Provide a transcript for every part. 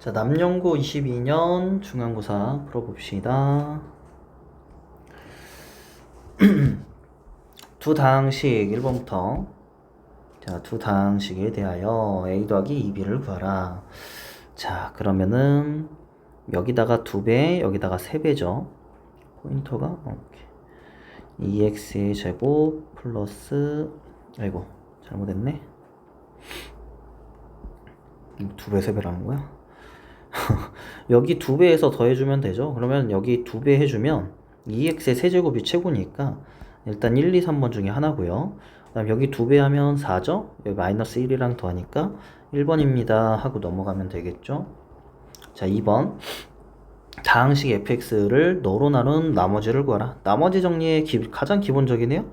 자, 남연고 22년 중간고사 풀어봅시다. 두 다항식 1번부터. 자, 두 다항식에 대하여 a 더하기 2b를 구하라. 자, 그러면은 여기다가 2배, 여기다가 3배죠. 포인터가 이렇게 2x의 제곱 플러스, 아이고 잘못했네. 2배, 3배라는 거야? 여기 2배에서 더해주면 되죠. 그러면 여기 2배 해주면 2x의 세제곱이 최고니까 일단 1, 2, 3번 중에 하나고요. 그 다음 여기 2배 하면 4죠. 여기 마이너스 1이랑 더하니까 1번입니다 하고 넘어가면 되겠죠. 자, 2번 다항식 fx를 너로 나눈 나머지를 구하라. 나머지 정리의 가장 기본적이네요.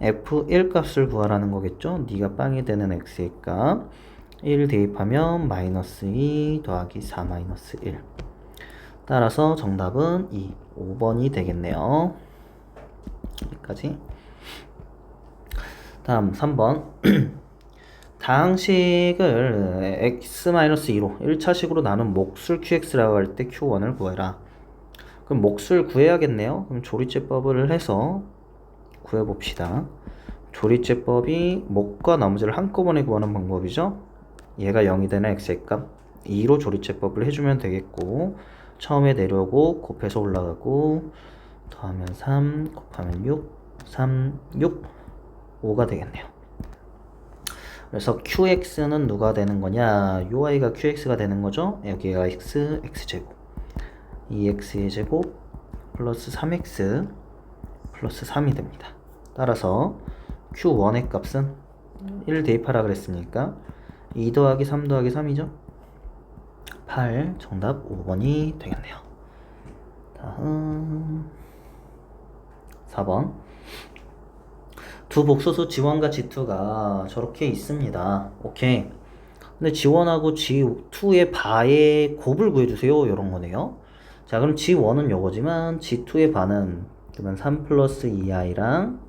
f1 값을 구하라는 거겠죠. 네가 빵이 되는 x의 값 1 대입하면 마이너스 2 더하기 4 마이너스 1. 따라서 정답은 2, 5번이 되겠네요. 여기까지. 다음 3번 다항식을 x-2로 1차식으로 나눈 몫을 qx라고 할 때 q1을 구해라. 그럼 몫을 구해야겠네요. 그럼 조리제법을 해서 구해봅시다. 조리제법이 몫과 나머지를 한꺼번에 구하는 방법이죠. 얘가 0이 되는 x의 값 2로 조리제법을 해주면 되겠고, 처음에 내려오고 곱해서 올라가고 더하면 3 곱하면 6 3 6 5가 되겠네요. 그래서 qx는 누가 되는 거냐, 요 i가 qx가 되는 거죠. 여기가 x제곱 2x의 제곱 플러스 3x 플러스 3이 됩니다. 따라서 q1의 값은 1 대입하라 그랬으니까 2 더하기 3 더하기 3이죠. 8, 정답 5번이 되겠네요. 다음 4번 두 복소수 G1과 G2가 저렇게 있습니다. 오케이. 근데 G1하고 G2의 바의 곱을 구해주세요. 이런 거네요. 자, 그럼 G1은 요거지만 G2의 바는 그러면 3 플러스 2i랑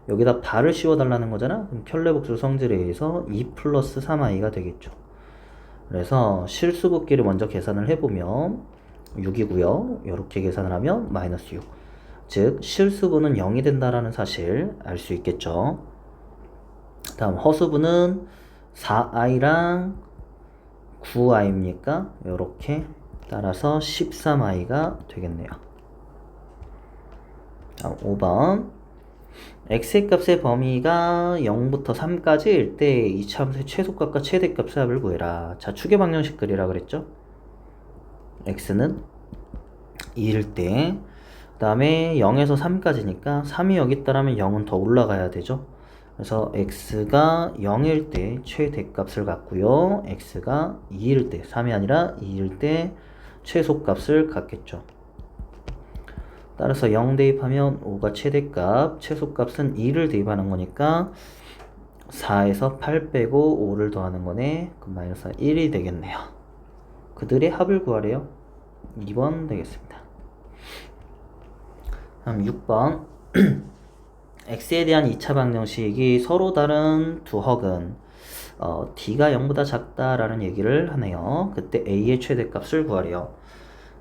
여기다 바를 씌워달라는 거잖아. 그럼 켤레복수 성질에 의해서 2 플러스 3i가 되겠죠. 그래서 실수곱기를 먼저 계산을 해보면 6이고요. 이렇게 계산을 하면 마이너스 6. 즉 실수분은 0이 된다라는 사실 알 수 있겠죠. 다음 허수분은 4i랑 9i입니까? 이렇게 따라서 13i가 되겠네요. 다음 5번 x의 값의 범위가 0부터 3까지일 때 이차함수의 최소값과 최대값의 합을 구해라. 자, 추계 방정식 그리라 그랬죠. x는 2일 때, 그 다음에 0에서 3까지니까 3이 여기 있다라면 0은 더 올라가야 되죠. 그래서 x가 0일 때 최대값을 갖고요, x가 2일 때, 3이 아니라 2일 때 최소값을 갖겠죠. 따라서 0 대입하면 5가 최대값, 최소값은 2를 대입하는 거니까 4에서 8 빼고 5를 더하는 거네. 그럼 마이너스 1이 되겠네요. 그들의 합을 구하래요. 2번 되겠습니다. 다음 6번 x에 대한 2차 방정식이 서로 다른 두 헉은 d가 0보다 작다라는 얘기를 하네요. 그때 a의 최대값을 구하래요.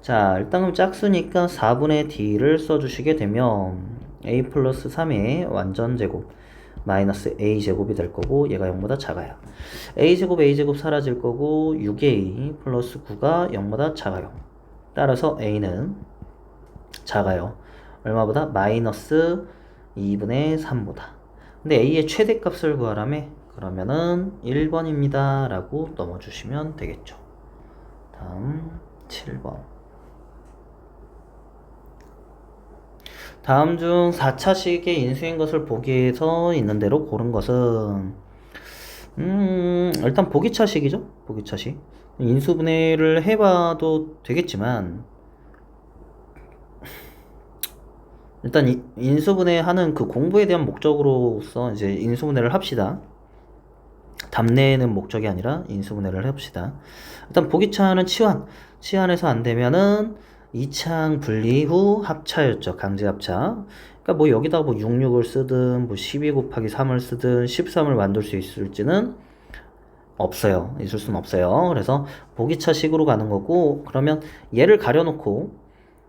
자, 일단 그럼 짝수니까 4분의 d를 써주시게 되면 a 플러스 3의 완전제곱 마이너스 a제곱이 될 거고, 얘가 0보다 작아요. a제곱 사라질 거고 6a 플러스 9가 0보다 작아요. 따라서 a는 작아요. 얼마보다? 마이너스 2분의 3보다. 근데 a의 최대값을 구하라며, 그러면은 1번입니다 라고 넘어주시면 되겠죠. 다음 7번 다음 중 4차식의 인수인 것을 보기에서 있는 대로 고른 것은 일단 보기차식이죠. 보기차식. 인수분해를 해봐도 되겠지만 일단 인수분해하는 그 공부에 대한 목적으로서 이제 인수분해를 합시다. 답내는 목적이 아니라 인수분해를 해봅시다. 일단 보기차는 치환해서 안 되면은 2창 분리 후 합차였죠. 강제 합차. 그러니까 뭐 여기다가 뭐 66을 쓰든 뭐 12 곱하기 3을 쓰든 13을 만들 수 있을지는 없어요. 있을 수는 없어요. 그래서 보기차식으로 가는 거고, 그러면 얘를 가려놓고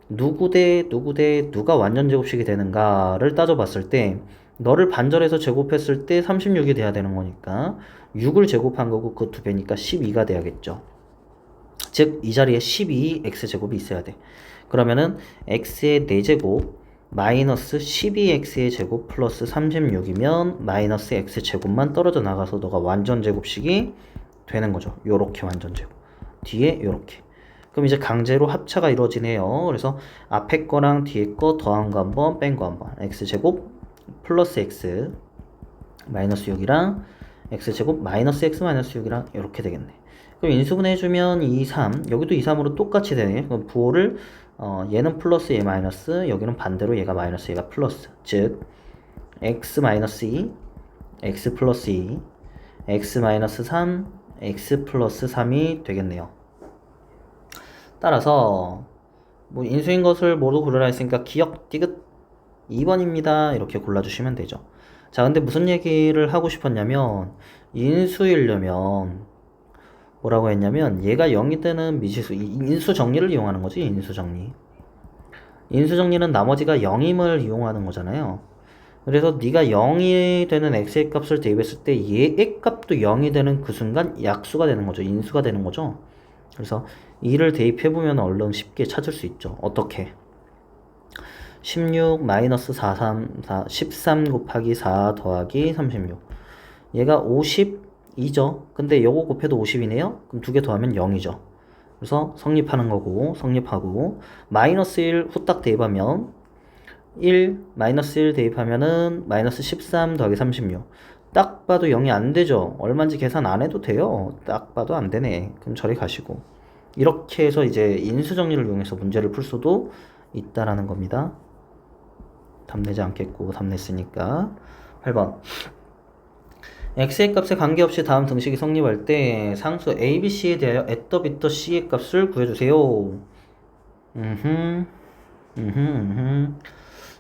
누구 대 누구 대 누가 완전 제곱식이 되는가를 따져봤을 때 너를 반절해서 제곱했을 때 36이 돼야 되는 거니까 6을 제곱한 거고 그 두 배니까 12가 돼야겠죠. 즉 이 자리에 12 x제곱이 있어야 돼. 그러면은 x의 4제곱 마이너스 12x의 제곱 플러스 36이면 마이너스 x제곱만 떨어져 나가서 너가 완전 제곱식이 되는 거죠. 요렇게 완전 제곱. 뒤에 요렇게. 그럼 이제 강제로 합차가 이루어지네요. 그래서 앞에 거랑 뒤에 거 더한 거 한번 뺀 거 한번 x제곱 플러스 x 마이너스 6이랑 x제곱 마이너스 x 마이너스 6이랑 이렇게 되겠네. 그럼 인수분해 해주면 2, 3 여기도 2, 3으로 똑같이 되네. 그럼 부호를 얘는 플러스 얘 마이너스 여기는 반대로 얘가 마이너스 얘가 플러스 즉 x 마이너스 2 x 플러스 2 x 마이너스 3 x 플러스 3이 되겠네요. 따라서 뭐 인수인 것을 모두 고르라 했으니까 기억 디귿 2번입니다. 이렇게 골라주시면 되죠. 자, 근데 무슨 얘기를 하고 싶었냐면 인수이려면 뭐라고 했냐면 얘가 0이 되는 미지수 인수 정리를 이용하는 거지. 인수 정리. 인수 정리는 나머지가 0임을 이용하는 거잖아요. 그래서 네가 0이 되는 x의 값을 대입했을 때 얘의 값도 0이 되는 그 순간 약수가 되는 거죠. 인수가 되는 거죠. 그래서 2를 대입해보면 얼른 쉽게 찾을 수 있죠. 어떻게? 16 마이너스 13 곱하기 4 더하기 36 얘가 52죠. 근데 요거 곱해도 50이네요. 그럼 두 개 더하면 0이죠. 그래서 성립하는 거고 성립하고 마이너스 1 후딱 대입하면 1 마이너스 1 대입하면은 마이너스 13 더하기 36 딱 봐도 0이 안 되죠. 얼마인지 계산 안 해도 돼요. 딱 봐도 안 되네. 그럼 저리 가시고 이렇게 해서 이제 인수정리를 이용해서 문제를 풀 수도 있다라는 겁니다. 답 내지 않겠고 답 냈으니까 8번 x의 값에 관계없이 다음 등식이 성립할 때 상수 a, b, c에 대하여 at, b, c의 값을 구해주세요.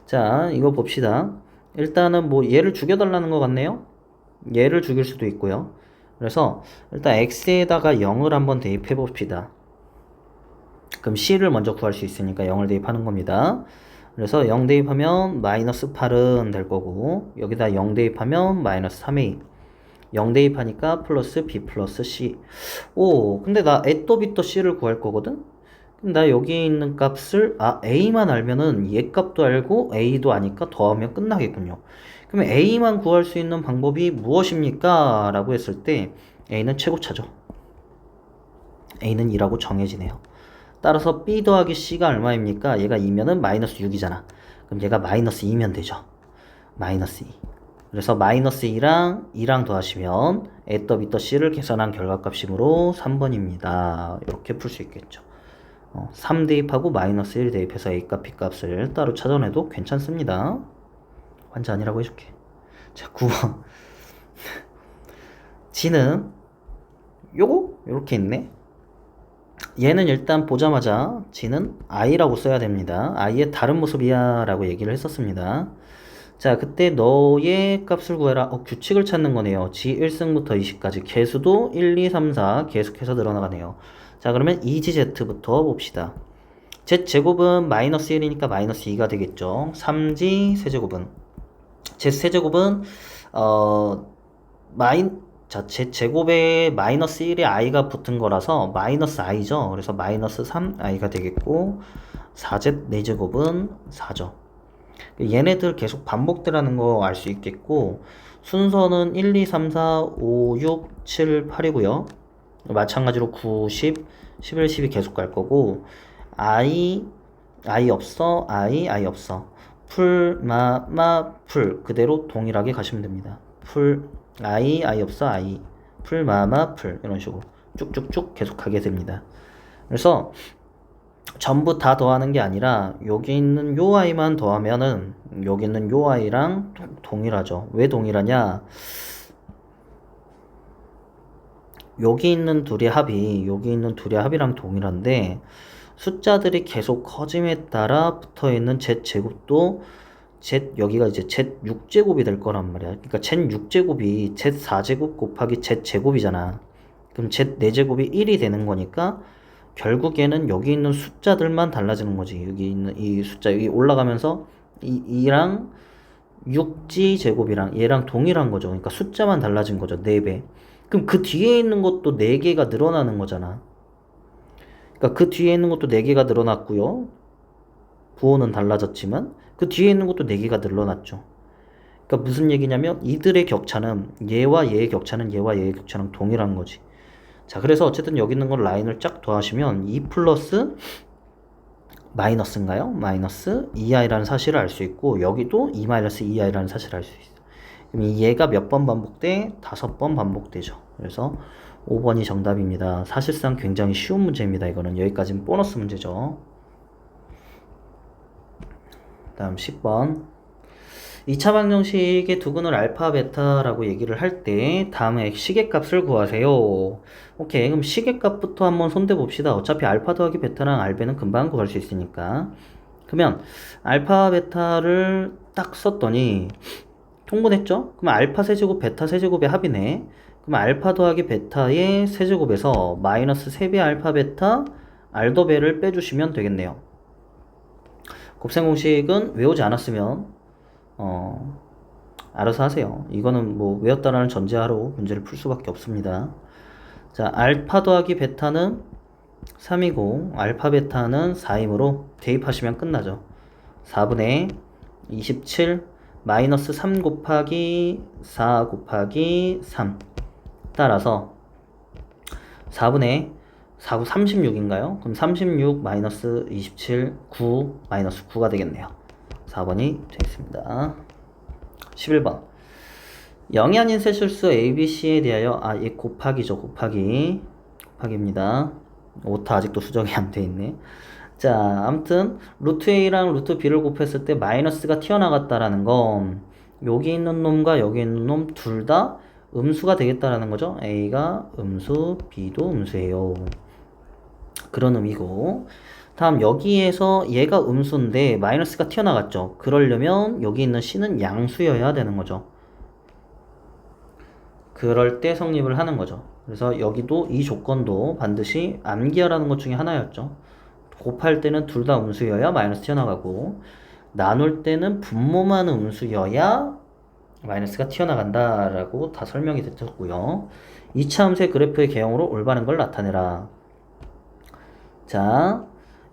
자, 이거 봅시다. 일단은 뭐 얘를 죽여달라는 것 같네요. 얘를 죽일 수도 있고요. 그래서 일단 x에다가 0을 한번 대입해 봅시다. 그럼 c를 먼저 구할 수 있으니까 0을 대입하는 겁니다. 그래서 0 대입하면 마이너스 8은 될 거고 여기다 0 대입하면 마이너스 3a 0 대입하니까 플러스 b 플러스 c 오 근데 나 at, b, c를 구할 거거든? 그럼 나 여기 있는 값을 a만 알면은 얘 값도 알고 a도 아니까 더하면 끝나겠군요. 그러면 a만 구할 수 있는 방법이 무엇입니까? 라고 했을 때 a는 최고차죠. a는 2라고 정해지네요. 따라서 b 더하기 c가 얼마입니까? 얘가 2면은 마이너스 6이잖아. 그럼 얘가 마이너스 2면 되죠. 마이너스 2. 그래서 마이너스 2랑 2랑 더하시면 at, b, c를 계산한 결과값이므로 3번입니다. 이렇게 풀 수 있겠죠. 3 대입하고 마이너스 1 대입해서 a값, b값을 따로 찾아내도 괜찮습니다. 환자 아니라고 해줄게. 자, 9번. g는 요거? 요렇게 있네. 얘는 일단 보자마자 g는 i라고 써야 됩니다. i의 다른 모습이야 라고 얘기를 했었습니다. 자, 그때 너의 값을 구해라. 규칙을 찾는 거네요. g 1승부터 20까지 개수도 1, 2, 3, 4 계속해서 늘어나가네요. 자, 그러면 2gz부터 봅시다. z제곱은 마이너스 1이니까 마이너스 2가 되겠죠. 3g 세제곱은 z 세제곱은 자, z제곱에 마이너스 1에 i가 붙은 거라서 마이너스 i죠. 그래서 마이너스 3i가 되겠고 4z 4제곱은 4죠. 얘네들 계속 반복되라는 거 알 수 있겠고 순서는 1, 2, 3, 4, 5, 6, 7, 8이고요. 마찬가지로 9, 10, 11, 12 계속 갈 거고 i 없어 i 없어 풀 풀 그대로 동일하게 가시면 됩니다. 풀 i 없어 i 풀 풀 이런 식으로 쭉쭉쭉 계속 가게 됩니다. 그래서 전부 다 더하는 게 아니라 여기 있는 요 i만 더하면은 여기 있는 요 i랑 동일하죠. 왜 동일하냐? 여기 있는 둘의 합이랑 동일한데 숫자들이 계속 커짐에 따라 붙어있는 z제곱도 여기가 이제 z6제곱이 될 거란 말이야. 그러니까 z6제곱이 z4제곱 곱하기 z제곱이잖아. 그럼 z 4제곱이 1이 되는 거니까 결국에는 여기 있는 숫자들만 달라지는 거지. 여기 있는 이 숫자 여기 올라가면서 이랑 6g 제곱이랑 얘랑 동일한 거죠. 그러니까 숫자만 달라진 거죠. 4배. 그럼 그 뒤에 있는 것도 4개가 늘어나는 거잖아. 그러니까 그 뒤에 있는 것도 4개가 늘어났고요. 부호는 달라졌지만 그 뒤에 있는 것도 4개가 늘어났죠. 그러니까 무슨 얘기냐면 이들의 격차는 얘와 얘의 격차는 얘와 얘의 격차는 동일한 거지. 자, 그래서 어쨌든 여기 있는 걸 라인을 쫙 더하시면 2 플러스 마이너스인가요? 마이너스 2i라는 사실을 알 수 있고 여기도 2 마이너스 2i라는 사실을 알 수 있어. 그럼 얘가 몇 번 반복돼? 5번 반복되죠. 그래서 5번이 정답입니다. 사실상 굉장히 쉬운 문제입니다. 이거는 여기까지는 보너스 문제죠. 다음 10번. 2차 방정식의 두근을 알파, 베타라고 얘기를 할 때 다음에 시계값을 구하세요. 오케이, 그럼 시계값부터 한번 손대 봅시다. 어차피 알파 더하기 베타랑 알베는 금방 구할 수 있으니까. 그러면 알파, 베타를 딱 썼더니 통분했죠? 그럼 알파 세제곱, 베타 세제곱의 합이네. 그럼 알파 더하기 베타의 세제곱에서 마이너스 3배 알파, 베타, 알더베를 빼주시면 되겠네요. 곱셈 공식은 외우지 않았으면 알아서 하세요. 이거는 뭐 외웠다라는 전제하로 문제를 풀 수밖에 없습니다. 자, 알파 더하기 베타는 3이고 알파 베타는 4이므로 대입하시면 끝나죠. 4분의 27 마이너스 3 곱하기 4 곱하기 3 따라서 4분의 4, 9, 36인가요? 그럼 36 마이너스 27 9 마이너스 9가 되겠네요. 4번이 되겠습니다. 11번. 0이 아닌 세 실수 ABC에 대하여 얘 곱하기죠. 곱하기입니다. 오타 아직도 수정이 안 돼 있네. 자, 아무튼 루트 A랑 루트 B를 곱했을 때 마이너스가 튀어나갔다라는 건 여기 있는 놈과 여기 있는 놈 둘 다 음수가 되겠다라는 거죠. A가 음수, B도 음수예요. 그런 의미고, 다음 여기에서 얘가 음수인데 마이너스가 튀어나갔죠. 그러려면 여기 있는 C는 양수여야 되는 거죠. 그럴 때 성립을 하는 거죠. 그래서 여기도 이 조건도 반드시 암기하라는 것 중에 하나였죠. 곱할 때는 둘 다 음수여야 마이너스 튀어나가고, 나눌 때는 분모만 음수여야 마이너스가 튀어나간다라고 다 설명이 됐었고요. 2차 함수의 그래프의 개형으로 올바른 걸 나타내라. 자,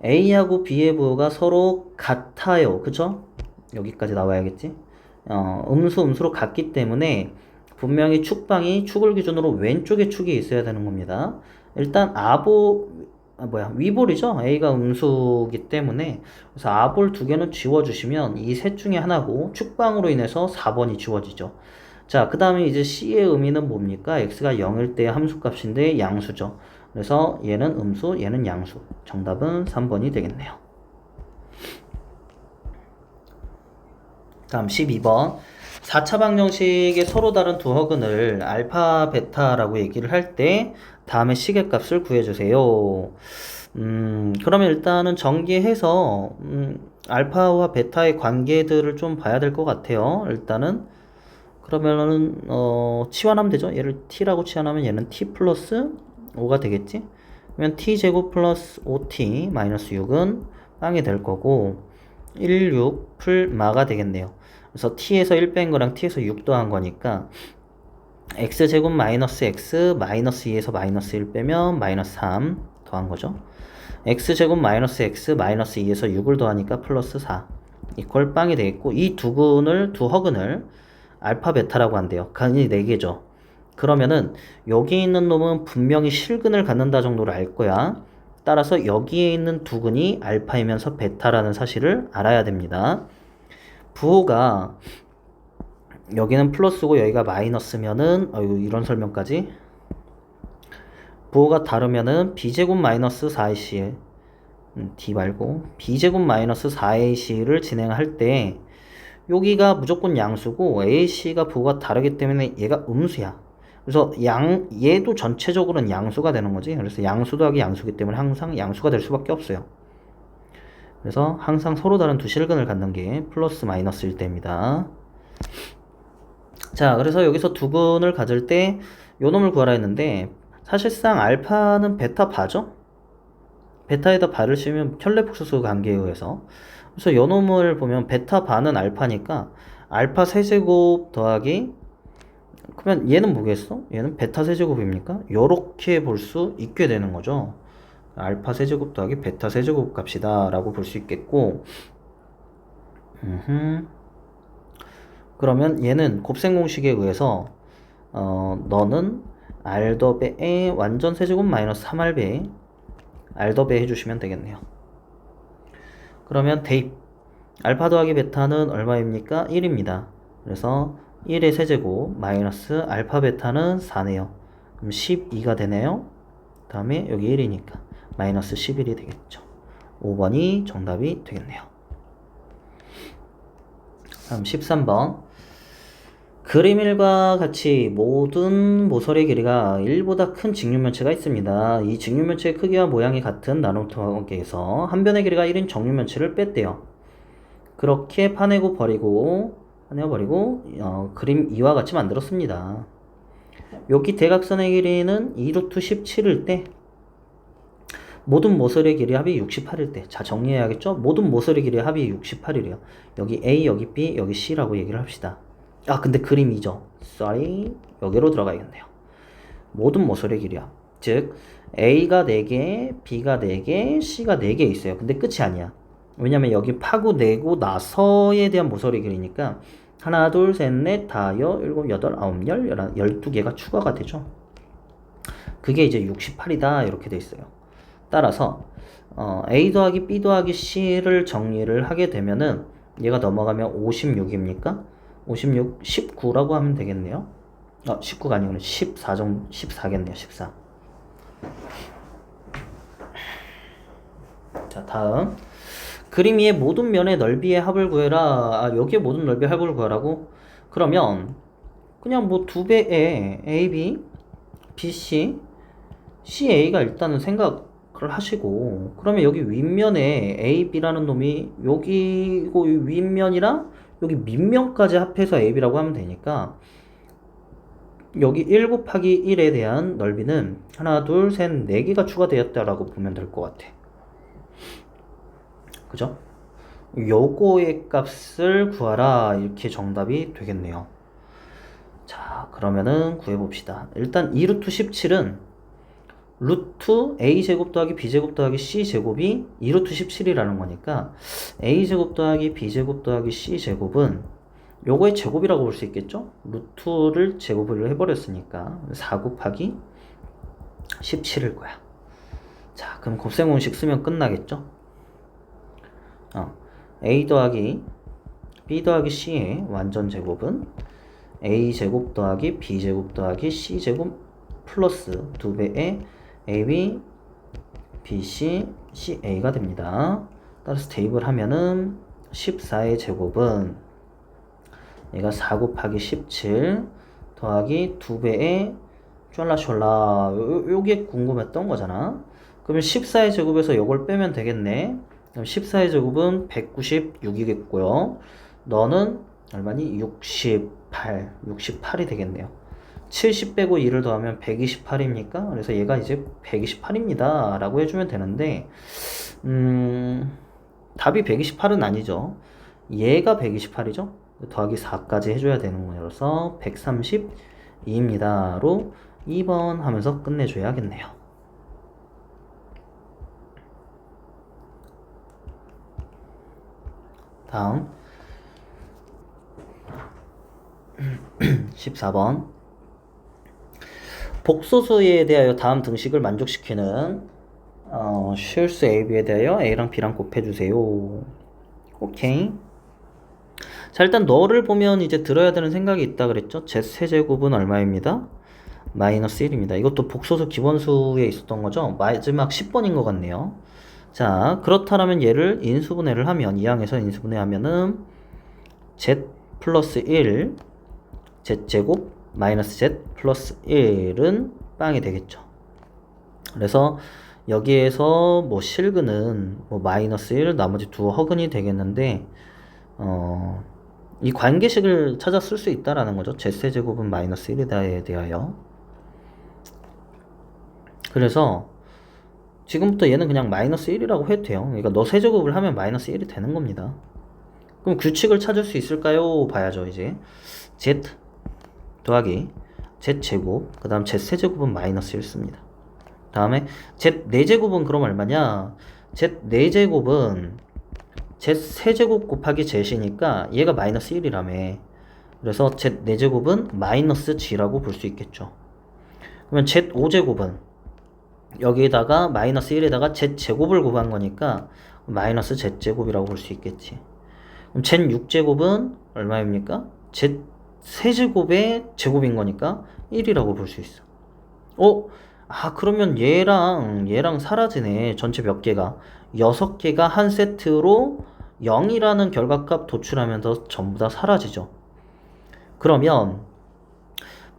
A하고 B의 부호가 서로 같아요. 그쵸? 여기까지 나와야겠지? 음수로 같기 때문에 분명히 축방이 축을 기준으로 왼쪽에 축이 있어야 되는 겁니다. 일단 위볼이죠? A가 음수기 때문에. 그래서 아볼 2개는 지워주시면 이 셋 중에 하나고 축방으로 인해서 4번이 지워지죠. 자, 그 다음에 이제 C의 의미는 뭡니까? X가 0일 때 함수값인데 양수죠. 그래서 얘는 음수, 얘는 양수. 정답은 3번이 되겠네요. 다음 12번. 4차 방정식의 서로 다른 두 허근을 알파, 베타라고 얘기를 할 때 다음에 시계값을 구해주세요. 그러면 일단은 전개해서 알파와 베타의 관계들을 좀 봐야 될 것 같아요. 일단은 그러면은 치환하면 되죠. 얘를 t라고 치환하면 얘는 t 플러스 5가 되겠지? 그러면 t제곱 플러스 5t 마이너스 6은 빵이 될 거고 1, 6 풀마가 되겠네요. 그래서 t에서 1 뺀 거랑 t에서 6 더한 거니까 x제곱 마이너스 x 마이너스 2에서 마이너스 1 빼면 마이너스 3 더한 거죠. x제곱 마이너스 x 마이너스 2에서 6을 더하니까 플러스 4 이퀄 빵이 되겠고, 이 두 허근을 알파 베타라고 한대요. 간이 4개죠. 그러면은 여기 있는 놈은 분명히 실근을 갖는다 정도로 알 거야. 따라서 여기에 있는 두 근이 알파이면서 베타라는 사실을 알아야 됩니다. 부호가 여기는 플러스고 여기가 마이너스면은 이런 설명까지. 부호가 다르면은 b제곱 마이너스 4ac d 말고 b제곱 마이너스 4ac를 진행할 때 여기가 무조건 양수고 ac가 부호가 다르기 때문에 얘가 음수야. 그래서 얘도 전체적으로는 양수가 되는 거지. 그래서 양수 더하기 양수기 때문에 항상 양수가 될 수밖에 없어요. 그래서 항상 서로 다른 두 실근을 갖는 게 플러스 마이너스일 때입니다. 자, 그래서 여기서 두 근을 가질 때 요 놈을 구하라 했는데, 사실상 알파는 베타 바죠? 베타에다 바를 씌우면 켤레복소수 관계에 의해서. 그래서 요놈을 보면 베타 바는 알파니까 알파 세제곱 더하기, 그러면 얘는 뭐겠어? 얘는 베타 세제곱입니까? 요렇게 볼 수 있게 되는 거죠. 알파 세제곱 더하기 베타 세제곱 값이다 라고 볼 수 있겠고, 그러면 얘는 곱셈 공식에 의해서 너는 r 더베의 완전 세제곱 마이너스 3r배 r 더베 해주시면 되겠네요. 그러면 대입 알파 더하기 베타는 얼마입니까? 1입니다. 그래서 1의 세제곱 마이너스 알파 베타는 4네요. 그럼 12가 되네요. 그 다음에 여기 1이니까 마이너스 11이 되겠죠. 5번이 정답이 되겠네요. 다음 13번. 그림 1과 같이 모든 모서리의 길이가 1보다 큰 직육면체가 있습니다. 이 직육면체의 크기와 모양이 같은 나눔통계에서 한 변의 길이가 1인 정육면체를 뺐대요. 그렇게 파내고 버리고 그림 2와 같이 만들었습니다. 여기 대각선의 길이는 2루트 17일 때 모든 모서리의 길이 합이 68일 때, 자 정리해야겠죠? 모든 모서리 길이 합이 68이래요. 여기 A, 여기 B, 여기 C라고 얘기를 합시다. 아 근데 그림 2죠. sorry, 여기로 들어가야겠네요. 모든 모서리 길이 합, 즉 A가 4개, B가 4개, C가 4개 있어요. 근데 끝이 아니야. 왜냐면 여기 파고 내고 나서에 대한 모서리 길이니까 하나, 둘, 셋, 넷, 다, 일곱, 여덟, 아홉, 12개가 추가가 되죠. 그게 이제 68이다 이렇게 돼 있어요. 따라서 A 더하기 B 더하기 C를 정리를 하게 되면은 얘가 넘어가면 56입니까? 56, 19라고 하면 되겠네요. 19가 아니고 14겠네요. 14. 자, 다음. 그림 위의 모든 면의 넓이의 합을 구해라. 여기에 모든 넓이의 합을 구하라고? 그러면 그냥 뭐 2배의 AB, BC, CA가 일단은 생각을 하시고, 그러면 여기 윗면에 AB라는 놈이 여기 윗면이랑 여기 밑면까지 합해서 AB라고 하면 되니까 여기 1 곱하기 1에 대한 넓이는 하나, 둘, 셋, 4개가 추가되었다라고 보면 될 것 같아. 그죠? 요거의 값을 구하라 이렇게 정답이 되겠네요. 자 그러면은 구해봅시다. 일단 2루트 17은 루트 a제곱 더하기 b제곱 더하기 c제곱이 2루트 17이라는 거니까 a제곱 더하기 b제곱 더하기 c제곱은 요거의 제곱이라고 볼 수 있겠죠? 루트를 제곱을 해버렸으니까 4 곱하기 17일 거야. 자 그럼 곱셈 공식 쓰면 끝나겠죠? a 더하기 b 더하기 c의 완전 제곱은 a제곱 더하기 b제곱 더하기 c제곱 플러스 2배의 ab, bc, ca가 됩니다. 따라서 대입을 하면은 14의 제곱은 얘가 4 곱하기 17 더하기 2배의 쫄라쫄라 요게 궁금했던 거잖아. 그러면 14의 제곱에서 요걸 빼면 되겠네. 그럼 14의 제곱은 196이겠고요. 너는 얼마니? 68이 되겠네요. 70 빼고 2를 더하면 128입니까? 그래서 얘가 이제 128입니다 라고 해주면 되는데 답이 128은 아니죠. 얘가 128이죠. 더하기 4까지 해줘야 되는 거여서 132입니다로 2번 하면서 끝내줘야겠네요. 다음 14번. 복소수에 대하여 다음 등식을 만족시키는 실수 AB에 대하여 A랑 B랑 곱해주세요. 오케이. 자 일단 너를 보면 이제 들어야 되는 생각이 있다 그랬죠. Z 세제곱은 얼마입니다? 마이너스 1입니다. 이것도 복소수 기본수에 있었던 거죠. 마지막 10번인 것 같네요. 자 그렇다면 얘를 인수분해를 하면, 이항에서 인수분해하면은 Z 플러스 1 Z제곱 마이너스 Z 플러스 1은 빵이 되겠죠. 그래서 여기에서 뭐 실근은 뭐 마이너스 1, 나머지 두 허근이 되겠는데 이 관계식을 찾아 쓸 수 있다라는 거죠. Z세제곱은 마이너스 1이다에 대하여. 그래서 지금부터 얘는 그냥 마이너스 1이라고 해도 돼요. 그러니까 너 세제곱을 하면 마이너스 1이 되는 겁니다. 그럼 규칙을 찾을 수 있을까요? 봐야죠. 이제 z 더하기 z제곱, 그 다음 z세제곱은 마이너스 1 씁니다. 다음에 z4제곱은 그럼 얼마냐? z4제곱은 z세제곱 곱하기 z이니까 얘가 마이너스 1이라며. 그래서 z4제곱은 마이너스 g라고 볼 수 있겠죠. 그러면 z5제곱은 여기에다가 마이너스 1에다가 z제곱을 곱한 거니까 마이너스 z제곱이라고 볼 수 있겠지. 그럼 z6제곱은 얼마입니까? z3제곱의 제곱인 거니까 1이라고 볼 수 있어. 그러면 얘랑 사라지네. 전체 몇 개가? 6개가 한 세트로 0이라는 결과값 도출하면서 전부 다 사라지죠. 그러면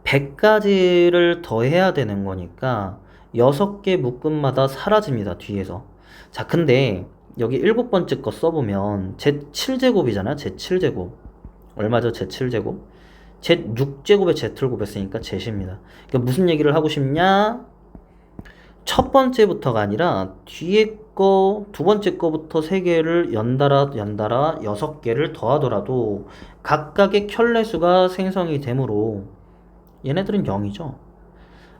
100가지를 더해야 되는 거니까 6개 묶음마다 사라집니다. 뒤에서. 자, 근데 여기 7번째 거 써보면 z7제곱이잖아. z7제곱 얼마죠? z7제곱 z6제곱에 z를 곱했으니까 z입니다. 그러니까 무슨 얘기를 하고 싶냐? 첫 번째부터가 아니라 뒤에 거, 두 번째 거부터 3개를 연달아 6개를 더하더라도 각각의 켤레수가 생성이 되므로 얘네들은 0이죠.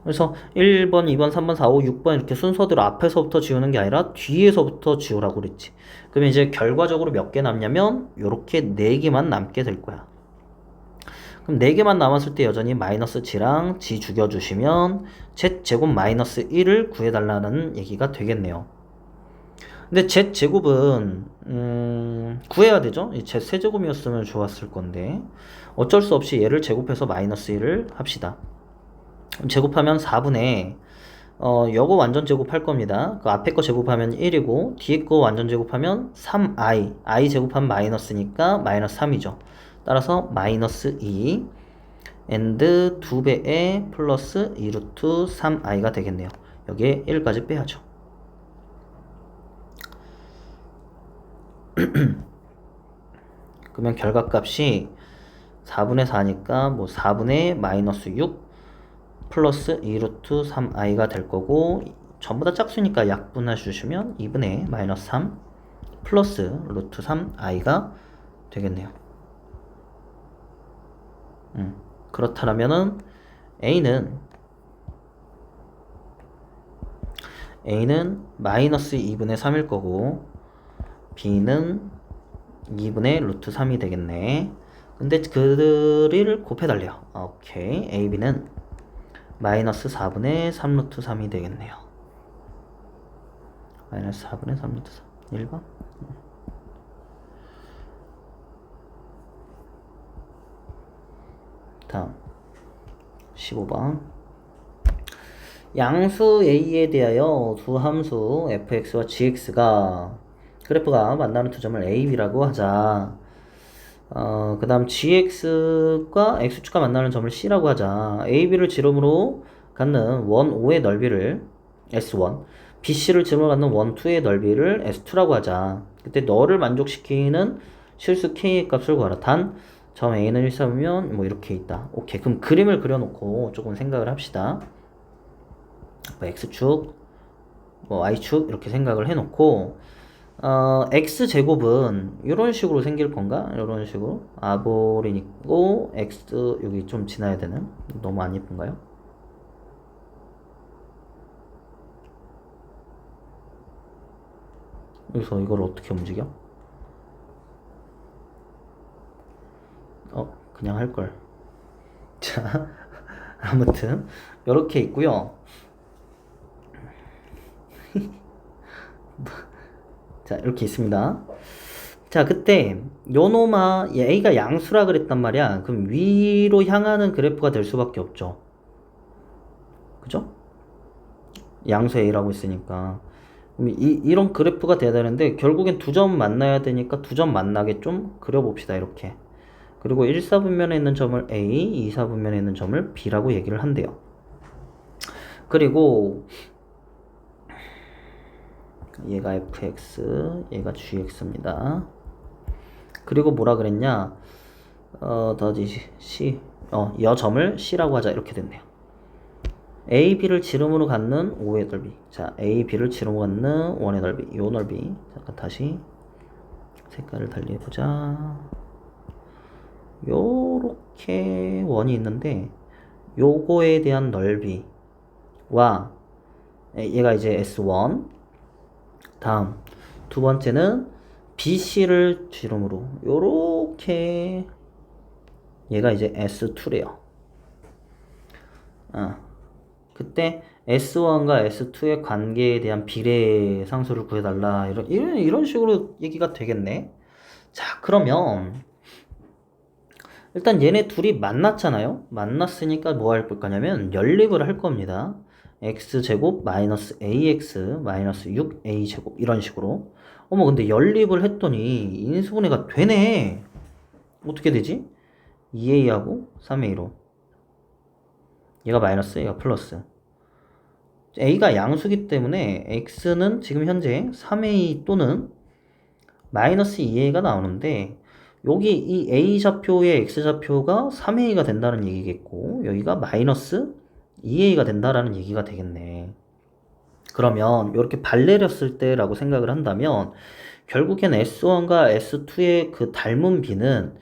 그래서 1번, 2번, 3번, 4, 5, 6번 이렇게 순서대로 앞에서부터 지우는 게 아니라 뒤에서부터 지우라고 그랬지. 그러면 이제 결과적으로 몇 개 남냐면 요렇게 4개만 남게 될 거야. 그럼 4개만 남았을 때 여전히 마이너스 g랑 g 죽여주시면 z제곱 마이너스 1을 구해달라는 얘기가 되겠네요. 근데 z제곱은 구해야 되죠? 이 z세제곱이었으면 좋았을 건데 어쩔 수 없이 얘를 제곱해서 마이너스 1을 합시다. 제곱하면 4분의 요거 완전 제곱할 겁니다. 그 앞에 거 제곱하면 1이고 뒤에 거 완전 제곱하면 3i i 제곱하면 마이너스니까 마이너스 3이죠. 따라서 마이너스 2 and 2배의 플러스 2루트 3i가 되겠네요. 여기에 1까지 빼야죠. 그러면 결과값이 4분의 4니까 뭐 4분의 마이너스 6 플러스 2루트 3i가 될 거고 전부 다 짝수니까 약분해 주시면 2분의 마이너스 3 플러스 루트 3i가 되겠네요. 그렇다면은 A는 마이너스 2분의 3일 거고 B는 2분의 루트 3이 되겠네. 근데 그들을 곱해달래요. 오케이. A, B는 마이너스 4분의 3 루트 3이 되겠네요. 마이너스 4분의 3 루트 3 1번. 다음 15번 양수 A에 대하여 두 함수 fx와 gx가 그래프가 만나는 두 점을 A, B라고 하자. 그 다음 gx과 x축가 만나는 점을 C라고 하자. A, B를 지름으로 갖는 원 5의 넓이를 S1, BC를 지름으로 갖는 원 2의 넓이를 S2라고 하자. 그때 너를 만족시키는 실수 K의 값을 구하라. 단 점 A는 1, 3이면 뭐 이렇게 있다. 오케이. 그럼 그림을 그려놓고 조금 생각을 합시다. 뭐 X축, 뭐 Y축 이렇게 생각을 해놓고 X제곱은 이런 식으로 생길 건가? 이런 식으로 아볼이고 X 여기 좀 지나야 되는? 너무 안 예쁜가요? 여기서 이걸 어떻게 움직여? 그냥 할걸. 자, 아무튼 이렇게 있고요. 자, 이렇게 있습니다. 자, 그때 요노마 A가 양수라 그랬단 말이야. 그럼 위로 향하는 그래프가 될 수밖에 없죠. 그죠? 양수 A라고 했으니까. 그럼 이런 그래프가 돼야 되는데 결국엔 두 점 만나야 되니까 두 점 만나게 좀 그려봅시다. 이렇게. 그리고 1사분면에 있는 점을 A, 2사분면에 있는 점을 B라고 얘기를 한대요. 그리고 얘가 fx, 얘가 gx입니다. 그리고 뭐라 그랬냐? 더지 C, 여 점을 C라고 하자. 이렇게 됐네요. A, B를 지름으로 갖는 5의 넓이. 자, A, B를 지름으로 갖는 1의 넓이. 요 넓이. 잠깐 다시 색깔을 달리 해보자. 요렇게 원이 있는데 요거에 대한 넓이와 얘가 이제 S1. 다음 두 번째는 BC를 지름으로 요렇게 얘가 이제 S2래요. 그때 S1과 S2의 관계에 대한 비례 상수를 구해달라. 이런 식으로 얘기가 되겠네. 자, 그러면 일단 얘네 둘이 만났잖아요. 만났으니까 뭐 할 거냐면 연립을 할 겁니다. x제곱 마이너스 ax 마이너스 6a제곱 이런 식으로. 어머, 근데 연립을 했더니 인수분해가 되네. 어떻게 되지? 2a하고 3a로. 얘가 마이너스, 얘가 플러스. a가 양수기 때문에 x는 지금 현재 3a 또는 마이너스 2a가 나오는데 여기 이 a좌표의 x좌표가 3a가 된다는 얘기겠고 여기가 마이너스 2a가 된다라는 얘기가 되겠네. 그러면 이렇게 발 내렸을 때라고 생각을 한다면 결국엔 S1과 S2의 그 닮은 비는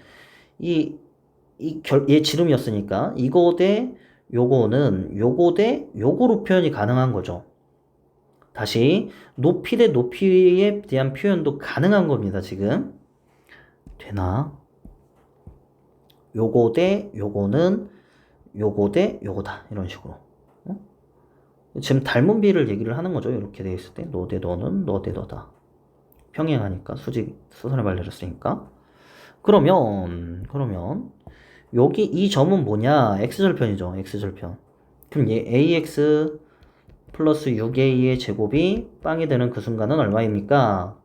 얘 지름이었으니까 이거 대 요거는 요거 대 요거로 표현이 가능한 거죠. 다시 높이 대 높이에 대한 표현도 가능한 겁니다. 지금 되나? 요거 대 요거는 요거 대 요거다 이런 식으로. 지금 닮은 비를 얘기를 하는 거죠. 이렇게 돼 있을 때 너 대 너는 너 대 너다. 평행하니까 수선의 발 내렸으니까. 그러면 여기 이 점은 뭐냐? x절편이죠. x절편. 그럼 얘 ax 플러스 6a의 제곱이 빵이 되는 그 순간은 얼마입니까?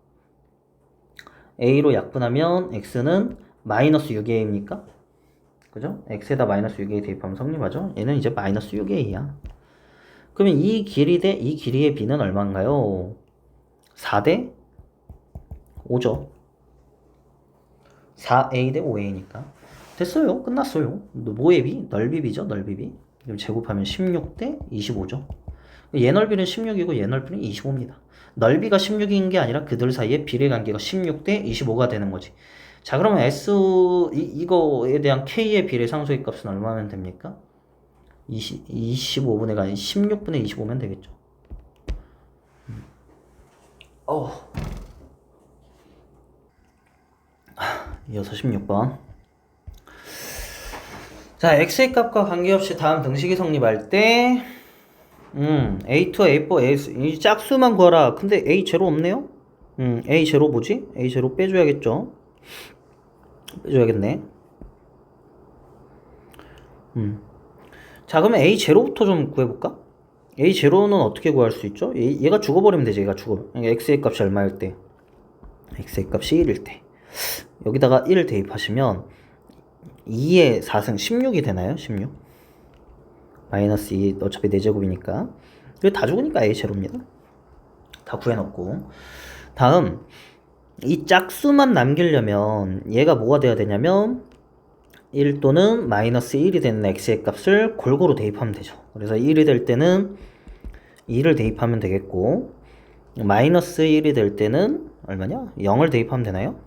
a로 약분하면 x는 마이너스 6a입니까? 그죠? x에다 마이너스 6a 대입하면 성립하죠? 얘는 이제 마이너스 6a야. 그러면 이 길이 대 이 길이의 b는 얼마인가요? 4대 5죠. 4a 대 5a니까. 됐어요. 끝났어요. 뭐의 비? 넓이 비죠. 넓이 비. 그럼 제곱하면 16대 25죠. 얘 넓이는 16이고 얘 넓이는 25입니다. 넓이가 16인 게 아니라 그들 사이의 비례 관계가 16대 25가 되는 거지. 자, 그러면 이거에 대한 K의 비례 상수의 값은 얼마면 됩니까? 25분의 아니 16분의 25면 되겠죠. 이어서 16번. 자, x의 값과 관계없이 다음 등식이 성립할 때 A2, A4, A, 이 짝수만 구하라. 근데 A 제로 없네요? A 제로 뭐지? A 제로 빼줘야겠죠? 빼줘야겠네. 자, 그러면 A 제로부터 좀 구해볼까? A 제로는 어떻게 구할 수 있죠? 얘가 죽어버리면 되지. 얘가 그러니까 X의 값이 얼마일 때? X의 값이 1일 때. 여기다가 1을 대입하시면 2의 4승 16이 되나요? 16? 마이너스 2 어차피 4제곱이니까 이거 다 죽으니까 A 제로입니다. 다 구해놓고 다음 이 짝수만 남기려면 얘가 뭐가 돼야 되냐면 1 또는 마이너스 1이 되는 x의 값을 골고루 대입하면 되죠. 그래서 1이 될 때는 2를 대입하면 되겠고 마이너스 1이 될 때는 얼마냐? 0을 대입하면 되나요?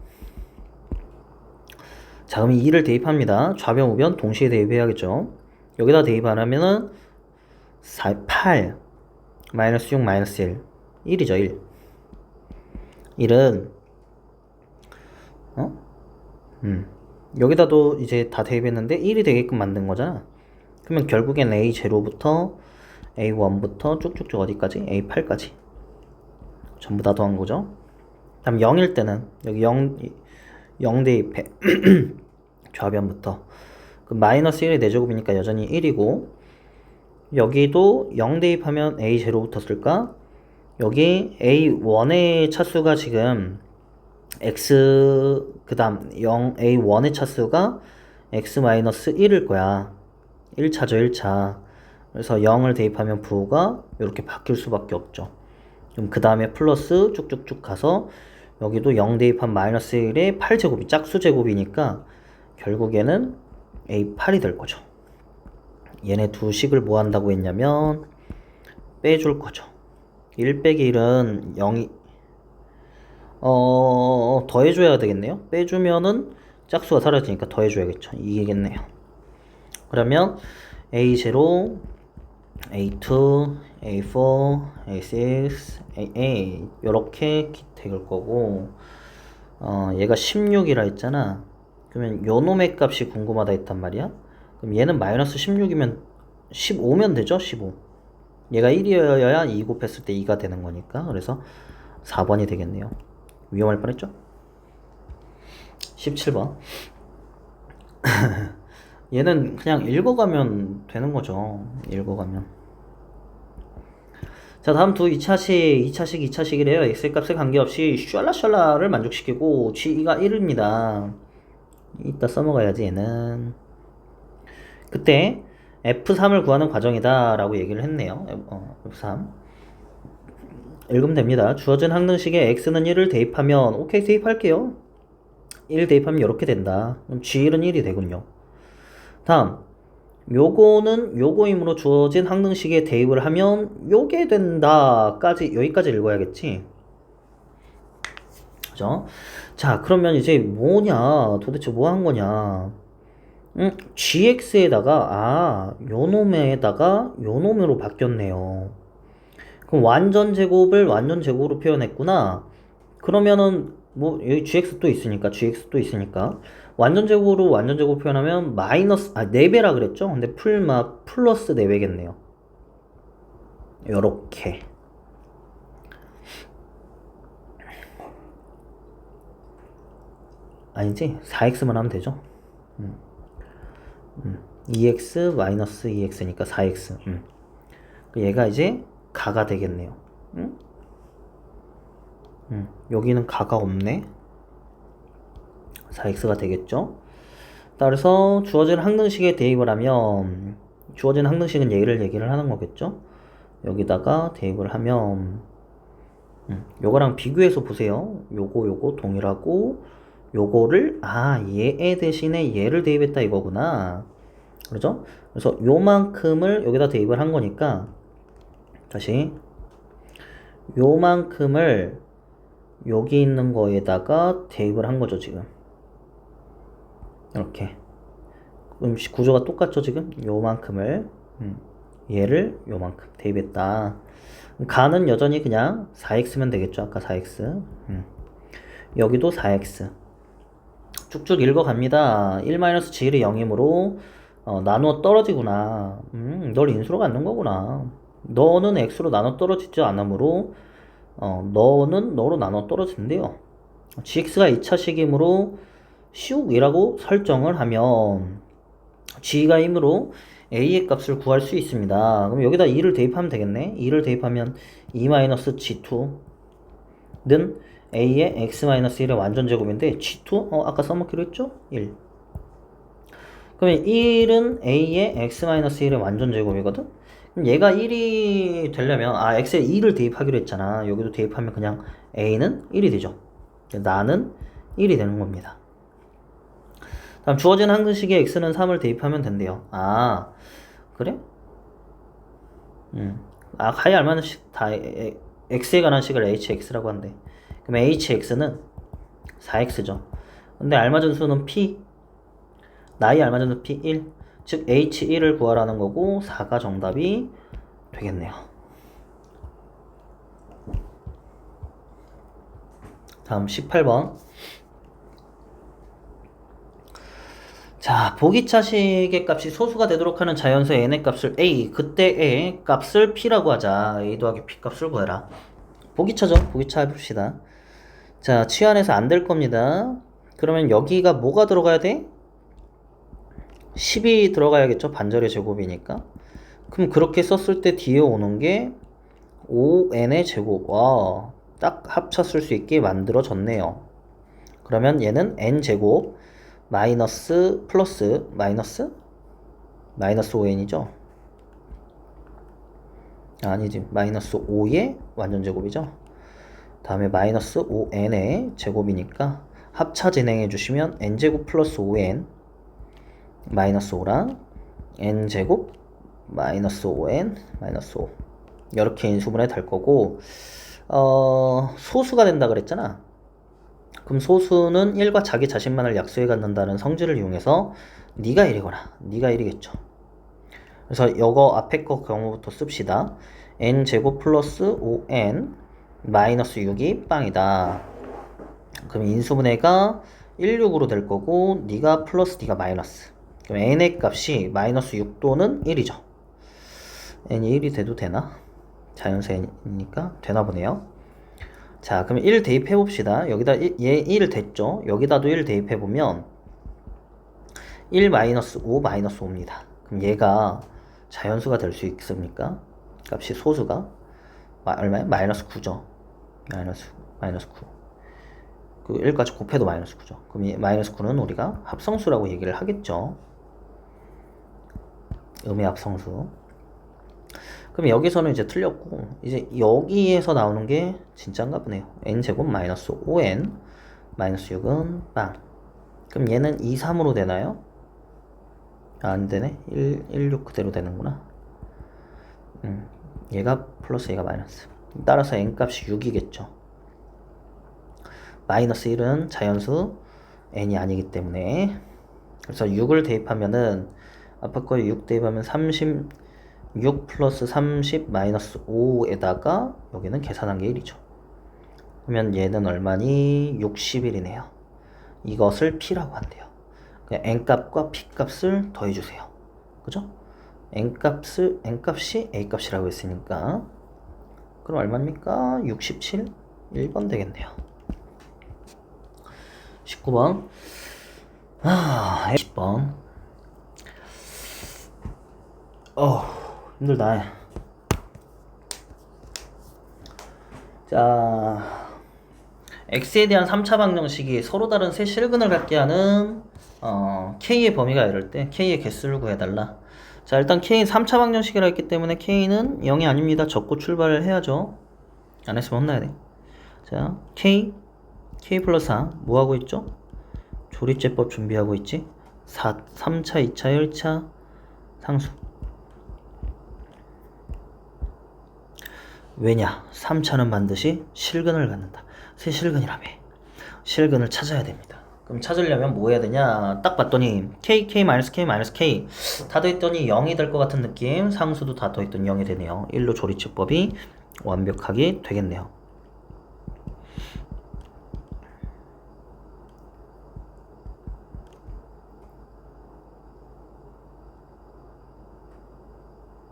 자, 그럼 2를 대입합니다. 좌변 우변 동시에 대입해야겠죠. 여기다 대입 안 하면은 8 마이너스 6 마이너스 1 1이죠. 1 1은 여기다도 이제 다 대입했는데 1이 되게끔 만든 거잖아. 그러면 결국엔 A0부터 A1부터 쭉쭉쭉 어디까지? A8까지 전부 다 더한 거죠. 다음 0일 때는 여기 0 대입해 좌변부터 그 마이너스 1의 4제곱이니까 여전히 1이고 여기도 0 대입하면 A0부터 쓸까? 여기 A1의 차수가 지금 x 그 다음 0 A1의 차수가 x-1일 거야. 1차죠 1차. 그래서 0을 대입하면 부호가 이렇게 바뀔 수밖에 없죠. 그럼 그 다음에 플러스 쭉쭉쭉 가서 여기도 0 대입한 마이너스 1의 8제곱이 짝수제곱이니까 결국에는 A8이 될 거죠. 얘네 두 식을 뭐 한다고 했냐면 빼줄 거죠. 1 빼기 1은 0이 더해줘야 되겠네요. 빼주면은 짝수가 사라지니까 더해줘야겠죠. 이게겠네요. 그러면 A0, A2, A4, A6, A8 요렇게 될 거고 얘가 16이라 했잖아. 그러면 요 놈의 값이 궁금하다 했단 말이야. 그럼 얘는 마이너스 16이면 15면 되죠? 15. 얘가 1이어야 2 곱했을 때 2가 되는 거니까. 그래서 4번이 되겠네요. 위험할 뻔했죠? 17번. 얘는 그냥 읽어가면 되는 거죠. 읽어가면. 자, 다음 두 2차식이래요. x의 값에 관계없이 샬라샬라를 만족시키고 g가 1입니다. 이따 써먹어야지 얘는. 그때 F3을 구하는 과정이다 라고 얘기를 했네요. F3 읽으면 됩니다. 주어진 항등식에 x는 1을 대입하면 오케이 대입할게요. 1 대입하면 이렇게 된다. 그럼 g1은 1이 되군요. 다음 요거는 요거이므로 주어진 항등식에 대입을 하면 요게 된다 까지 여기까지 읽어야겠지. 그죠? 자, 그러면 이제 뭐냐 도대체 뭐 한 거냐. gx에다가 요 놈에다가 요 놈으로 바뀌었네요. 그럼 완전 제곱을 완전 제곱으로 표현했구나. 그러면은 뭐 여기 gx 또 있으니까 완전 제곱으로 완전 제곱 표현하면 마이너스 4배라 그랬죠? 근데 플러스 4배겠네요. 요렇게. 아니지? 4x만 하면 되죠? 2x 마이너스 2x니까 4x. 얘가 이제 가가 되겠네요. 여기는 가가 없네. 4x가 되겠죠. 따라서 주어진 항등식에 대입을 하면 주어진 항등식은 얘를 하는 거겠죠. 여기다가 대입을 하면 요거랑 비교해서 보세요. 요거 동일하고 요거를 얘 대신에 얘를 대입했다 이거구나. 그렇죠? 그래서 요만큼을 여기다 대입을 한 거니까 다시 요만큼을 여기 있는 거에다가 대입을 한 거죠 지금. 이렇게. 그럼 구조가 똑같죠 지금? 요만큼을 얘를 요만큼 대입했다. 가는 여전히 그냥 4x면 되겠죠. 아까 4x. 여기도 4x. 쭉쭉 읽어갑니다. 1-g1이 0이므로 나누어 떨어지구나. 널 인수로 갖는 거구나. 너는 x로 나눠 떨어지지 않으므로 너는 너로 나눠 떨어진대요. gx가 2차식이므로 슉이라고 설정을 하면 g가 이므로 a의 값을 구할 수 있습니다. 그럼 여기다 2를 대입하면 되겠네. 2를 대입하면 2-g2는 a의 x-1의 완전 제곱인데 g2 아까 써먹기로 했죠? 1. 그러면 1은 a의 x-1의 완전 제곱이거든. 그럼 얘가 1이 되려면 x에 2를 대입하기로 했잖아. 여기도 대입하면 그냥 a는 1이 되죠. 나는 1이 되는 겁니다. 다음 주어진 항등식에 x는 3을 대입하면 된대요. 그래? 하이 알만한 식 다 x에 관한 식을 hx라고 한대. 그럼 hx는 4x죠. 근데 알맞은 수는 p, 나이 알맞은 수 p 1, 즉 h1을 구하라는 거고 4가 정답이 되겠네요. 다음 18번. 자, 보기차식의 값이 소수가 되도록 하는 자연수 n의 값을 a, 그때의 값을 p라고 하자. a 더하기 p 값을 구해라. 보기차죠. 보기차 해봅시다. 자, 치환해서 안 될 겁니다. 그러면 여기가 뭐가 들어가야 돼? 10이 들어가야겠죠. 반절의 제곱이니까. 그럼 그렇게 썼을 때 뒤에 오는 게 5n의 제곱. 딱 합쳐 쓸 수 있게 만들어졌네요. 그러면 얘는 n제곱 마이너스 플러스 마이너스 5n이죠. 아니지, 마이너스 5의 완전 제곱이죠. 다음에 마이너스 5n의 제곱이니까 합차 진행해 주시면 n제곱 플러스 5n 마이너스 5랑 n제곱 마이너스 5n 마이너스 5 이렇게 인수분해 될 거고 소수가 된다 그랬잖아. 그럼 소수는 1과 자기 자신만을 약수에 갖는다는 성질을 이용해서 네가 1이거나 네가 1이겠죠. 그래서 이거 앞에 거 경우부터 씁시다. n제곱 플러스 5n 마이너스 6이 빵이다. 그럼 인수분해가 1, 6으로 될 거고 네가 플러스 네가 마이너스. 그럼 n의 값이 마이너스 6 또는 1이죠. n이 1이 돼도 되나? 자연수니까 되나 보네요. 자, 그럼 1 대입해 봅시다. 여기다 얘 1 됐죠? 여기다도 1 대입해 보면 1 마이너스 5 마이너스 5입니다. 그럼 얘가 자연수가 될 수 있습니까? 값이 소수가 얼마야? 마이너스 9죠. 마이너스 9. 그 1까지 곱해도 마이너스 9죠. 그럼 이 마이너스 9는 우리가 합성수라고 얘기를 하겠죠. 음의 합성수. 그럼 여기서는 이제 틀렸고, 이제 여기에서 나오는 게 진짜인가 보네요. n제곱 마이너스 5n 마이너스 6은 빵. 그럼 얘는 2, 3으로 되나요? 아, 안 되네. 1, 6 그대로 되는구나. 얘가 플러스 얘가 마이너스. 따라서 n값이 6이겠죠. 마이너스 1은 자연수 n이 아니기 때문에. 그래서 6을 대입하면은 앞에 거에 6 대입하면 36 플러스 30 마이너스 5에다가 여기는 계산한 게 1이죠. 그러면 얘는 얼마니? 61이네요. 이것을 p라고 한대요. n값과 p값을 더해주세요. 그죠? n값이 a값이라고 했으니까 그럼 얼마입니까? 67? 1번 되겠네요. 19번 10번 힘들다. 자, x에 대한 3차 방정식이 서로 다른 세 실근을 갖게 하는 k의 범위가 이럴 때 k의 개수를 구해달라. 자, 일단 k는 3차 방정식이라 했기 때문에 k는 0이 아닙니다. 적고 출발을 해야죠. 안 했으면 혼나야 돼. 자, k 플러스 4 뭐 하고 있죠? 조리제법 준비하고 있지? 3차, 2차, 1차 상수. 왜냐? 3차는 반드시 실근을 갖는다. 새 실근이라며. 실근을 찾아야 됩니다. 그럼 찾으려면 뭐 해야 되냐? 딱 봤더니 k, k, k, k 다 더했더니 0이 될 것 같은 느낌. 상수도 다 더했더니 0이 되네요. 1로 조리제법이 완벽하게 되겠네요.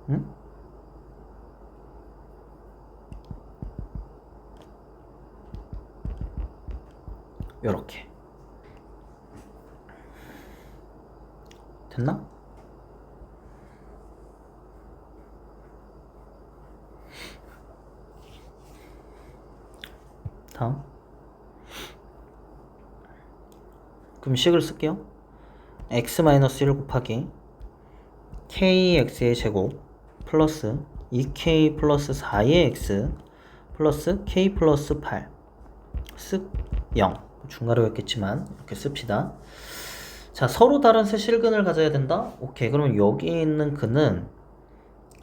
응? 요렇게 됐나? 다음 그럼 식을 쓸게요. x-1 곱하기 kx의 제곱 플러스 2k 플러스 4의 x 플러스 k 플러스 8 쓱 0 중괄호 였겠지만 이렇게 씁시다. 자, 서로 다른 세 실근을 가져야 된다? 오케이. 그러면 여기 있는 근은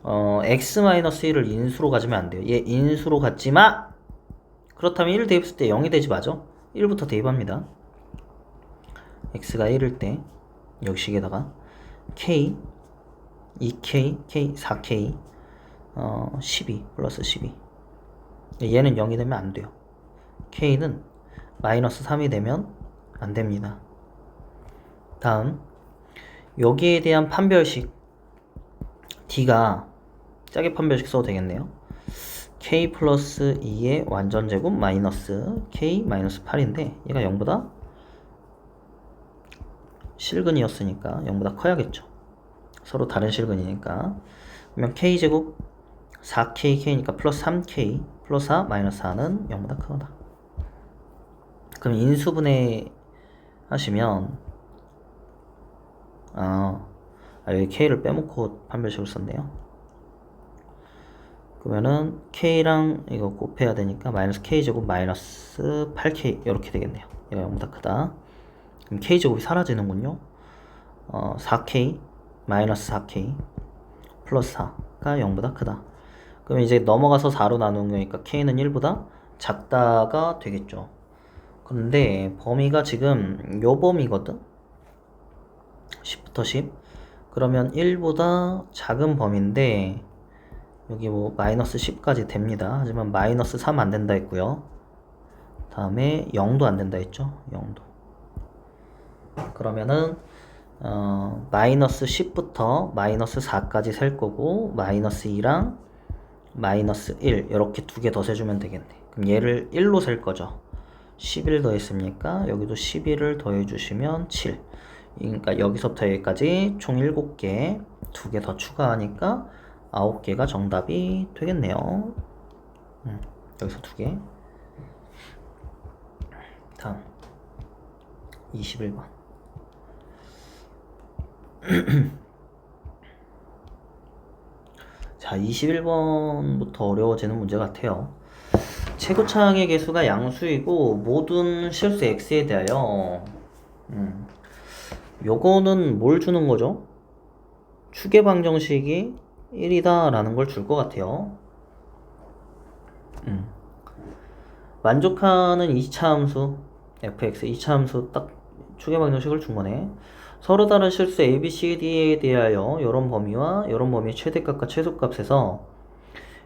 x-1을 인수로 가지면 안 돼요. 얘 인수로 갖지 마! 그렇다면 1 대입했을 때 0이 되지 마죠? 1부터 대입합니다. x가 1일 때 여기 식에다가 k 2k, k 4k 12 플러스 12 얘는 0이 되면 안 돼요. k는 마이너스 3이 되면 안 됩니다. 다음 여기에 대한 판별식 d가 짜게 판별식 써도 되겠네요. k 플러스 2의 완전제곱 마이너스 k 마이너스 8인데 얘가 0보다 실근이었으니까 0보다 커야겠죠. 서로 다른 실근이니까. 그러면 k제곱 4kk니까 플러스 3k 플러스 4 마이너스 4는 0보다 크다. 그럼 인수분해 하시면 여기 k를 빼먹고 판별식을 썼네요. 그러면은 k랑 이거 곱해야 되니까 마이너스 k제곱 마이너스 8k 이렇게 되겠네요. 얘가 0보다 크다. 그럼 k제곱이 사라지는군요. 4k 마이너스 4k 플러스 4가 0보다 크다. 그럼 이제 넘어가서 4로 나누는 거니까 k는 1보다 작다가 되겠죠. 그런데 범위가 지금 요 범위거든. 10부터 10. 그러면 1보다 작은 범위인데 여기 뭐 마이너스 10까지 됩니다. 하지만 마이너스 3 안 된다 했고요. 다음에 0도 안 된다 했죠. 0도. 그러면은 마이너스 10부터 마이너스 4까지 셀 거고 마이너스 2랑 마이너스 1 이렇게 두 개 더 세주면 되겠네. 그럼 얘를 1로 셀 거죠. 11 더했으니까 여기도 11을 더해주시면 7. 그러니까 여기서부터 여기까지 총 7개, 두 개 더 추가하니까 9개가 정답이 되겠네요. 여기서 두 개. 다음 21번. 자, 21번부터 어려워지는 문제 같아요. 최고차항의 개수가 양수이고 모든 실수 x에 대하여 요거는 뭘 주는 거죠? 추계 방정식이 1이다 라는 걸 줄 것 같아요. 만족하는 2차 함수 fx 2차 함수 딱 추계 방정식을 준 거네. 서로 다른 실수 a, b, c, d에 대하여 이런 범위와 이런 범위의 최대값과 최소값에서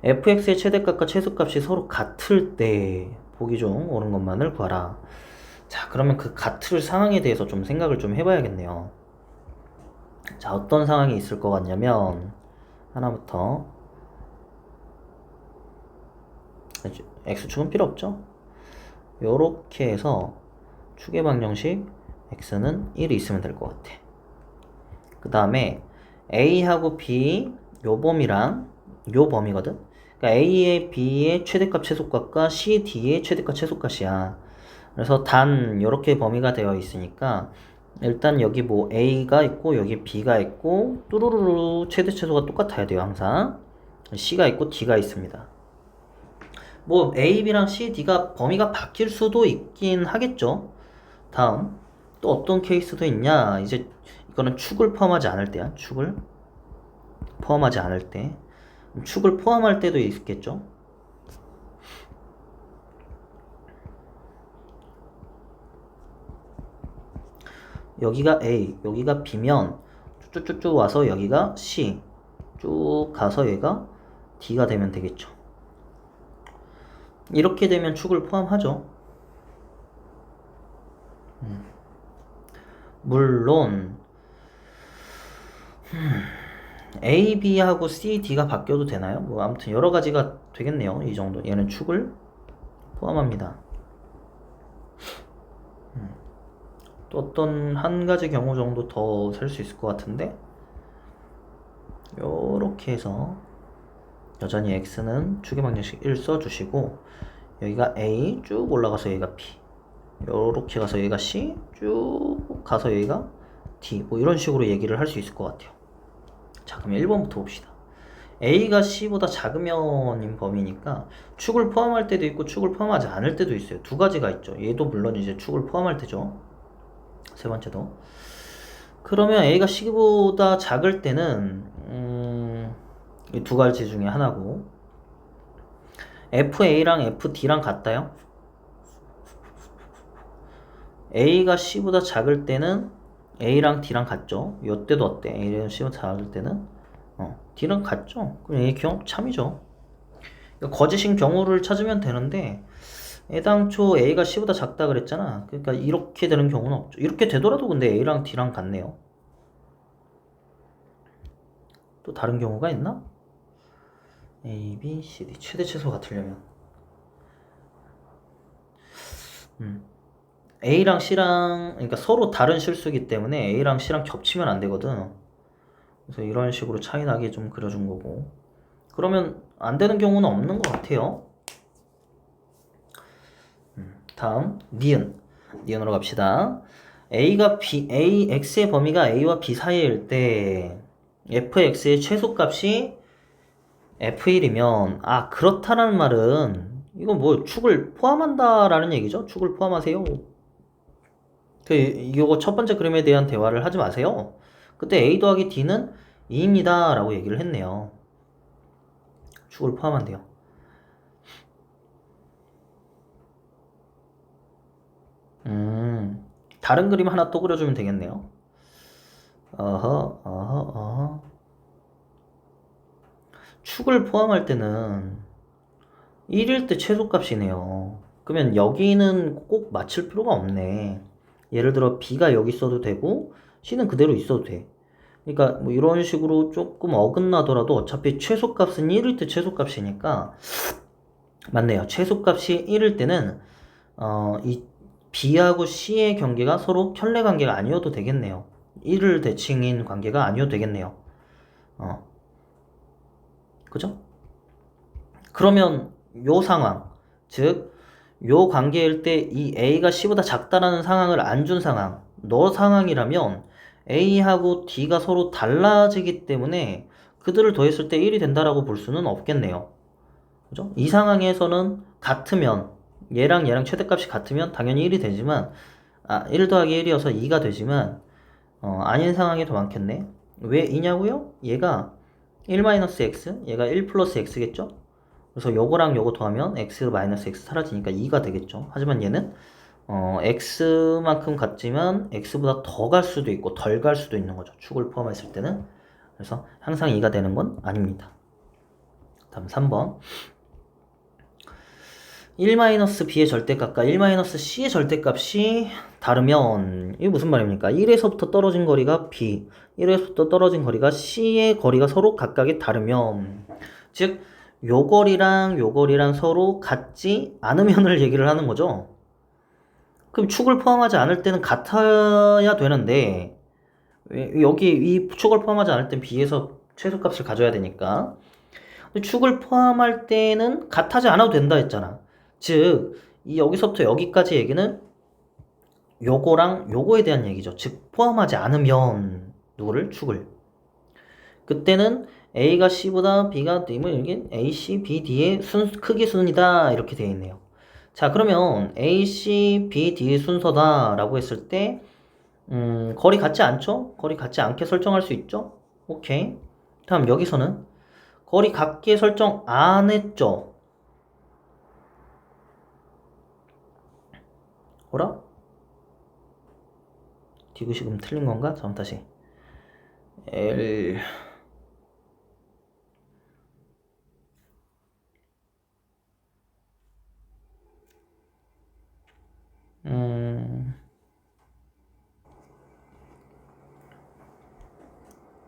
fx의 최대값과 최소값이 서로 같을 때 보기 중 옳은 것만을 구하라. 자, 그러면 그 같을 상황에 대해서 좀 생각을 좀 해봐야겠네요. 자, 어떤 상황이 있을 것 같냐면 하나부터 x축은 필요 없죠. 요렇게 해서 추계 방정식 x는 1이 있으면 될 것 같아. 그 다음에 a하고 b 요 범위랑 요 범위거든. 그러니까 a의 b의 최대값 최소값과 c d의 최대값 최소값이야. 그래서 단 요렇게 범위가 되어 있으니까 일단 여기 뭐 a가 있고 여기 b가 있고 뚜루루루 최대 최소가 똑같아야 돼요. 항상 c가 있고 d가 있습니다. 뭐 a, b랑 c, d가 범위가 바뀔 수도 있긴 하겠죠. 다음 또 어떤 케이스도 있냐. 이제 이거는 축을 포함하지 않을 때야. 축을 포함하지 않을 때. 축을 포함할 때도 있겠죠. 여기가 A, 여기가 B면 쭉쭉쭉 와서 여기가 C, 쭉 가서 얘가 D가 되면 되겠죠. 이렇게 되면 축을 포함하죠. 물론 A, B하고 C, D가 바뀌어도 되나요? 뭐 아무튼 여러 가지가 되겠네요. 이 정도. 얘는 축을 포함합니다. 또 어떤 한 가지 경우 정도 더 셀 수 있을 것 같은데 요렇게 해서 여전히 x는 추계 방정식 1 써주시고 여기가 A 쭉 올라가서 여기가 B 요렇게 가서 여기가 C 쭉 가서 여기가 D 뭐 이런 식으로 얘기를 할 수 있을 것 같아요. 자, 그럼 1번부터 봅시다. A가 C보다 작으면인 범위니까 축을 포함할 때도 있고 축을 포함하지 않을 때도 있어요. 두 가지가 있죠. 얘도 물론 이제 축을 포함할 때죠. 세 번째도. 그러면 A가 C보다 작을 때는 이 두 가지 중에 하나고 FA랑 FD랑 같다요? A가 C보다 작을 때는 A랑 D랑 같죠? 이때도 어때? A랑 C보다 작을 때는 D랑 같죠? 그럼 A 경우 참이죠. 거짓인 경우를 찾으면 되는데 애당초 A가 C보다 작다 그랬잖아. 그러니까 이렇게 되는 경우는 없죠. 이렇게 되더라도 근데 A랑 D랑 같네요. 또 다른 경우가 있나? A, B, C, D 최대 최소 같으려면 A랑 C랑 그러니까 서로 다른 실수기 때문에 A랑 C랑 겹치면 안 되거든. 그래서 이런 식으로 차이 나게 좀 그려준 거고. 그러면 안 되는 경우는 없는 것 같아요. 다음 니은으로 갑시다. A가 B, X의 범위가 A와 B 사이일 때 fx의 최소값이 f1이면 그렇다라는 말은 이건 뭐 축을 포함한다라는 얘기죠. 축을 포함하세요. 이거 첫 번째 그림에 대한 대화를 하지 마세요. 그때 A 더하기 D는 2입니다 라고 얘기를 했네요. 축을 포함한대요. 다른 그림 하나 또 그려주면 되겠네요. 축을 포함할 때는 1일 때 최소값이네요. 그러면 여기는 꼭 맞출 필요가 없네. 예를 들어 B가 여기 있어도 되고 C는 그대로 있어도 돼. 그러니까 뭐 이런 식으로 조금 어긋나더라도 어차피 최소값은 1일 때 최소값이니까 맞네요. 최소값이 1일 때는 이 B하고 C의 관계가 서로 켤레 관계가 아니어도 되겠네요. 1을 대칭인 관계가 아니어도 되겠네요. 그죠? 그러면 요 상황, 즉 요 관계일 때 이 A가 C보다 작다라는 상황을 안 준 상황, 너 상황이라면 A하고 D가 서로 달라지기 때문에 그들을 더했을 때 1이 된다라고 볼 수는 없겠네요. 그죠? 이 상황에서는 같으면 얘랑 최대값이 같으면 당연히 1이 되지만 1 더하기 1이어서 2가 되지만 아닌 상황이 더 많겠네. 왜 2냐고요? 얘가 1-x, 얘가 1 플러스 x겠죠? 그래서 요거랑 요거 더하면 x 마이너스 x 사라지니까 2가 되겠죠. 하지만 얘는 x만큼 같지만 x보다 더 갈 수도 있고 덜 갈 수도 있는 거죠. 축을 포함했을 때는. 그래서 항상 2가 되는 건 아닙니다. 다음 3번. 1-b의 절대값과 1-c의 절대값이 다르면 이게 무슨 말입니까? 1에서부터 떨어진 거리가 b, 1에서부터 떨어진 거리가 c의 거리가 서로 각각이 다르면 즉 요 거리랑 서로 같지 않으면을 얘기를 하는 거죠. 그럼 축을 포함하지 않을 때는 같아야 되는데 여기 이 축을 포함하지 않을 땐 b에서 최소값을 가져야 되니까 축을 포함할 때는 같하지 않아도 된다 했잖아. 즉, 이 여기서부터 여기까지 얘기는 요거랑 요거에 대한 얘기죠. 즉, 포함하지 않으면 누구를? 축을. 그때는 A가 C보다 B가 D면 이게 A, C, B, D의 크기 순이다 이렇게 되어 있네요. 자, 그러면 A, C, B, D 순서다 라고 했을 때 거리 같지 않죠? 거리 같지 않게 설정할 수 있죠? 오케이. 다음 여기서는 거리 같게 설정 안 했죠? 뭐라? 디귿이 틀린 건가? 잠깐 다시. L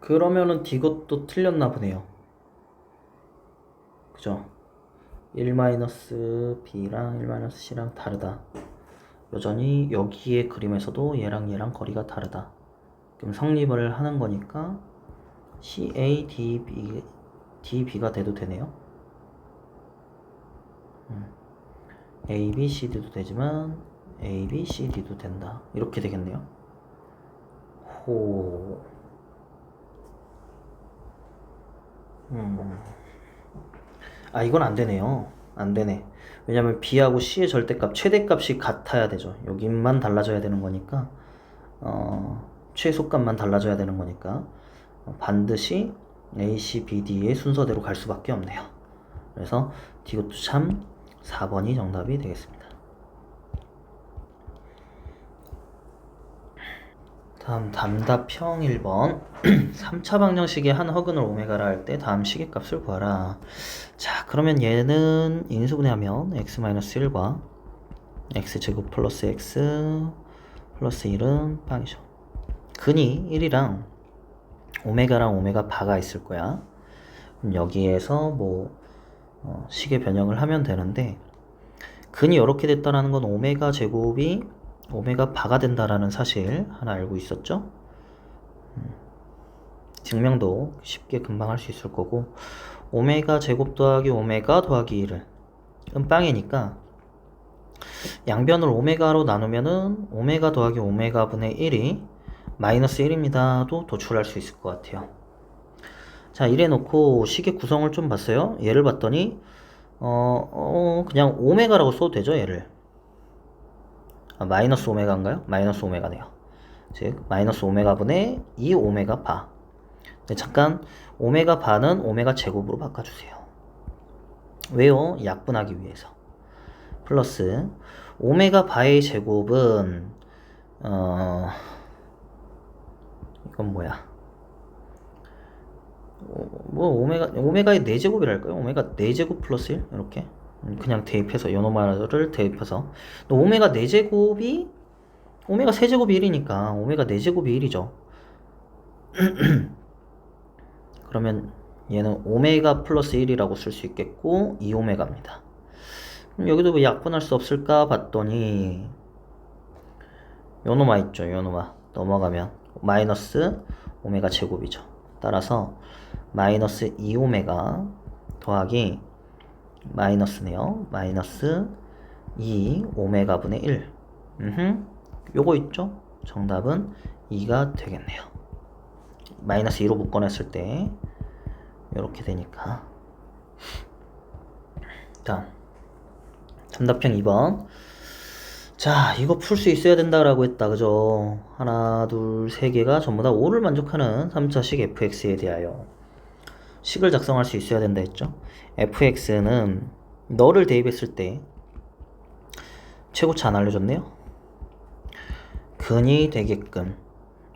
그러면은 디귿도 틀렸나 보네요. 그죠? 1-b랑 1-c랑 다르다. 여전히 여기의 그림에서도 얘랑 거리가 다르다. 그럼 성립을 하는 거니까 CA, DB가 돼도 되네요. A, B, C, D도 되지만 A, B, C, D도 된다. 이렇게 되겠네요. 호. 이건 안 되네요. 안 되네. 왜냐면 B하고 C의 절대값, 최대값이 같아야 되죠. 여기만 달라져야 되는 거니까, 최소값만 달라져야 되는 거니까, 반드시 A, C, B, D의 순서대로 갈 수밖에 없네요. 그래서 이것도 참 4번이 정답이 되겠습니다. 다음 답답형 1번 3차 방정식의 한 허근을 오메가라 할 때 다음 시계값을 구하라. 자, 그러면 얘는 인수분해하면 x-1과 x제곱 플러스 x 플러스 1은 빵이죠. 근이 1이랑 오메가랑 오메가 바가 있을 거야. 그럼 여기에서 뭐 식의 변형을 하면 되는데 근이 이렇게 됐다라는 건 오메가 제곱이 오메가 바가 된다라는 사실 하나 알고 있었죠? 증명도 쉽게 금방 할 수 있을 거고 오메가 제곱 더하기 오메가 더하기 1은 빵이니까 양변을 오메가로 나누면은 오메가 더하기 오메가 분의 1이 마이너스 1입니다도 도출할 수 있을 것 같아요. 자, 이래 놓고 식의 구성을 좀 봤어요. 얘를 봤더니 그냥 오메가라고 써도 되죠, 얘를. 마이너스 오메가인가요? 마이너스 오메가네요. 즉 마이너스 오메가 분의 2 오메가 바. 네, 잠깐 오메가 반은 오메가 제곱으로 바꿔주세요. 왜요? 약분하기 위해서. 플러스 오메가 바의 제곱은 이건 뭐야? 뭐 오메가의 4제곱이랄까요? 오메가 4제곱 플러스 1 이렇게 그냥 대입해서 요노마를 대입해서 또 오메가 4제곱이 오메가 3제곱이 1이니까 오메가 4제곱이 1이죠. 그러면 얘는 오메가 플러스 1이라고 쓸 수 있겠고 2오메가입니다. 그럼 여기도 왜 약분할 수 없을까 봤더니 요노마 있죠. 요노마 넘어가면 마이너스 오메가 제곱이죠. 따라서 마이너스 2오메가 더하기 마이너스네요. 마이너스 2오메가분의 1. 요거 있죠? 정답은 2가 되겠네요. 마이너스 2로 묶어냈을 때 이렇게 되니까. 다음 정답형 2번. 자, 이거 풀 수 있어야 된다라고 했다. 그죠? 하나, 둘, 세 개가 전부 다 5를 만족하는 3차식 fx에 대하여 식을 작성할 수 있어야 된다 했죠. fx는 너를 대입했을 때 최고차 안 알려줬네요. 근이 되게끔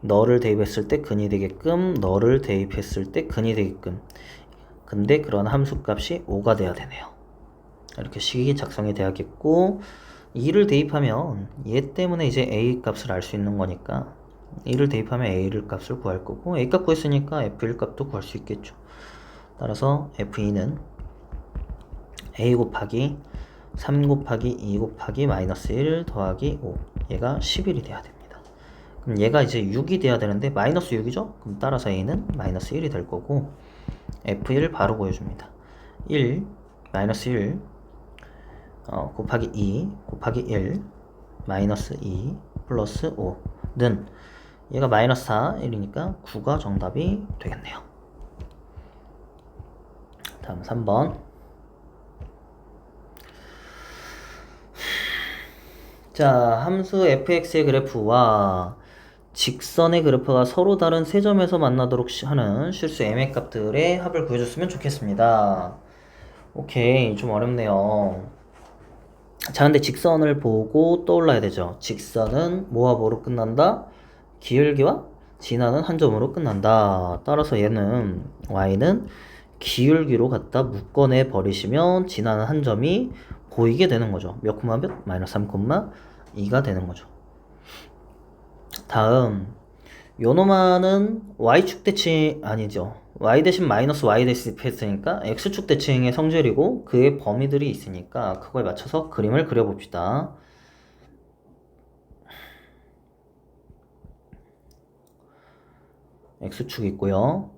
너를 대입했을 때 근이 되게끔 너를 대입했을 때 근이 되게끔. 근데 그런 함수값이 5가 돼야 되네요. 이렇게 식이 작성이 돼야겠고 2를 대입하면 얘 때문에 이제 a 값을 알 수 있는 거니까 2를 대입하면 a를 값을 구할 거고 a 값 구했으니까 f1 값도 구할 수 있겠죠. 따라서 f2는 a 곱하기 3 곱하기 2 곱하기 마이너스 1 더하기 5 얘가 11이 돼야 됩니다. 그럼 얘가 이제 6이 돼야 되는데 마이너스 6이죠? 그럼 따라서 a는 마이너스 1이 될 거고 f1 바로 구해줍니다. 1 마이너스 1 곱하기 2 곱하기 1 마이너스 2 플러스 5는 얘가 마이너스 4 1이니까 9가 정답이 되겠네요. 다음 3번. 자, 함수 fx의 그래프와 직선의 그래프가 서로 다른 세 점에서 만나도록 하는 실수 m의 값들의 합을 구해줬으면 좋겠습니다. 오케이, 좀 어렵네요. 자, 근데 직선을 보고 떠올라야 되죠. 직선은 뭐와 뭐로 끝난다? 기울기와 진하는 한 점으로 끝난다. 따라서 얘는 y는 기울기로 갖다 묶어내 버리시면 진하는 한 점이 보이게 되는 거죠. 몇 콤마 몇? 마이너스 3,2가 되는 거죠. 다음 요놈아는 y축 대칭 아니죠. y 대신 마이너스 y 대입했으니까 x축 대칭의 성질이고 그의 범위들이 있으니까 그거에 맞춰서 그림을 그려봅시다. x축 있고요.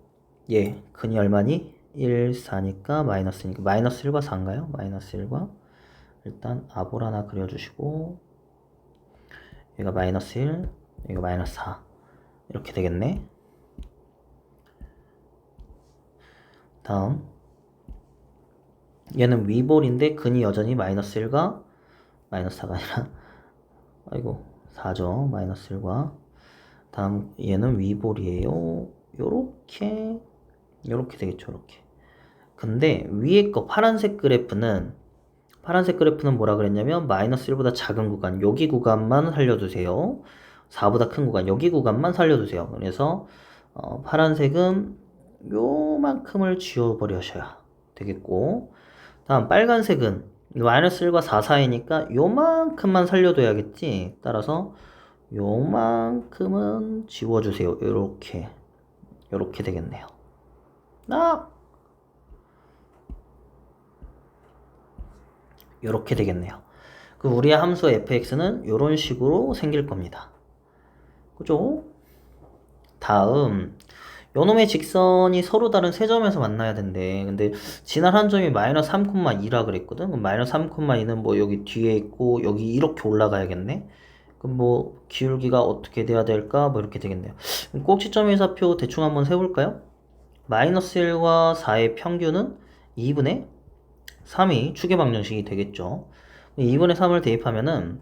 예, 근이 얼마니? 1, 4니까 마이너스니까 마이너스 1과 4인가요? 마이너스 1과 일단 아볼 하나 그려주시고 얘가 마이너스 1, 얘가 마이너스 4 이렇게 되겠네. 다음 얘는 위볼인데 근이 여전히 마이너스 1과 마이너스 4가 아니라 아이고 4죠. 마이너스 1과 다음 얘는 위볼이에요. 요렇게 되겠죠. 요렇게. 근데 위에 거 파란색 그래프는 뭐라 그랬냐면 마이너스 1보다 작은 구간 여기 구간만 살려두세요. 4보다 큰 구간 여기 구간만 살려두세요. 그래서 파란색은 요만큼을 지워버리셔야 되겠고 다음 빨간색은 마이너스 1과 4 사이니까 요만큼만 살려둬야겠지. 따라서 요만큼은 지워주세요. 요렇게 되겠네요. 요렇게 되겠네요. 그 우리의 함수 fx는 요런 식으로 생길 겁니다. 그죠? 다음 요놈의 직선이 서로 다른 세 점에서 만나야 된대. 근데 지난 한 점이 마이너스 3,2라 그랬거든. 그럼 마이너스 3,2는 뭐 여기 뒤에 있고 여기 이렇게 올라가야겠네. 그럼 뭐 기울기가 어떻게 돼야 될까? 뭐 이렇게 되겠네요. 꼭지점 회사표 대충 한번 세볼까요? 마이너스 1과 4의 평균은 2분의 3이 추계 방정식이 되겠죠. 2분의 3을 대입하면은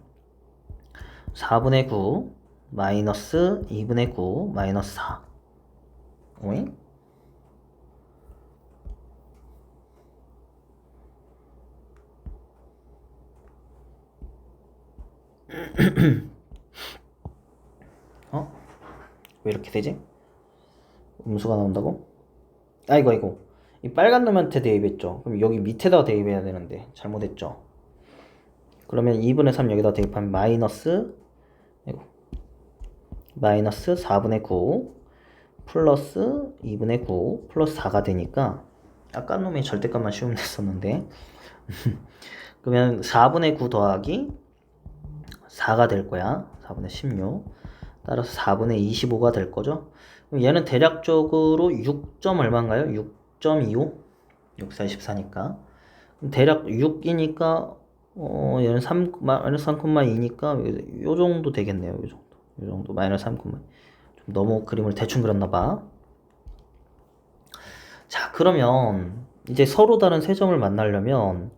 4분의 9 마이너스 2분의 9 마이너스 4 오잉? 어? 왜 이렇게 되지? 음수가 나온다고? 아이고. 이 빨간 놈한테 대입했죠. 그럼 여기 밑에다가 대입해야 되는데 잘못했죠. 그러면 2분의 3 여기다 대입하면 마이너스 4분의 9 플러스 2분의 9 플러스 4가 되니까 아까 놈의 절대값만 씌우면 됐었는데 그러면 4분의 9 더하기 4가 될 거야. 4분의 16 따라서 4분의 25가 될 거죠. 그럼 얘는 대략적으로 6. 얼마인가요? 6.25 6, 4, 14니까 대략 6이니까 얘는 3, 마이너스 3,2니까 요 정도 되겠네요. 요 정도 마이너스 3, 좀 너무 그림을 대충 그렸나봐. 자, 그러면 이제 서로 다른 세 점을 만나려면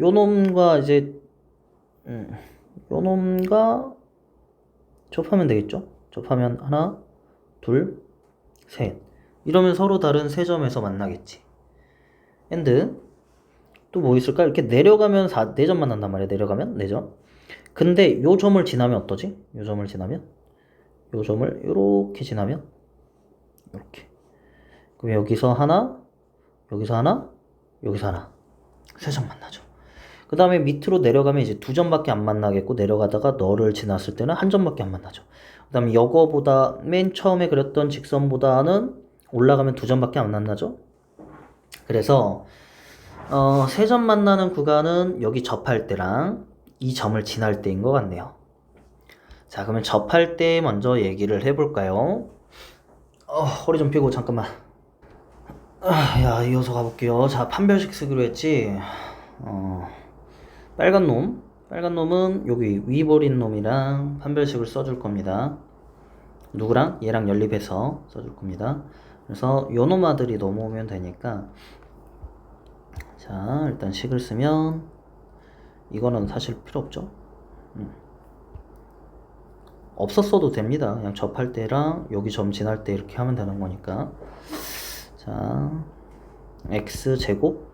요 놈과 이제 요 놈과 접하면 되겠죠? 접하면 하나, 둘, 셋. 이러면 서로 다른 세 점에서 만나겠지. 엔드. 또 뭐 있을까? 이렇게 내려가면 4점 만난단 말이야. 내려가면 4점. 근데 요 점을 지나면 어떠지? 요 점을 지나면? 요 점을 요렇게 지나면? 요렇게. 그럼 여기서 하나, 여기서 하나, 여기서 하나. 3점 만나죠. 그 다음에 밑으로 내려가면 이제 2점밖에 안 만나겠고 내려가다가 너를 지났을 때는 1점밖에 안 만나죠. 그 다음에 이거보다 맨 처음에 그렸던 직선보다는 올라가면 2점밖에 안 만나죠. 그래서 3점 만나는 구간은 여기 접할 때랑 이 점을 지날 때인 것 같네요. 자, 그러면 접할 때 먼저 얘기를 해볼까요? 허리 좀 펴고 잠깐만. 야, 이어서 가볼게요. 자, 판별식 쓰기로 했지. 빨간 놈은 여기 위 버린 놈이랑 판별식을 써줄 겁니다. 누구랑? 얘랑 연립해서 써줄 겁니다. 그래서 요 놈아들이 넘어오면 되니까 자, 일단 식을 쓰면 이거는 사실 필요 없죠. 없었어도 됩니다. 그냥 접할 때랑 여기 점 지날 때 이렇게 하면 되는 거니까. 자, x제곱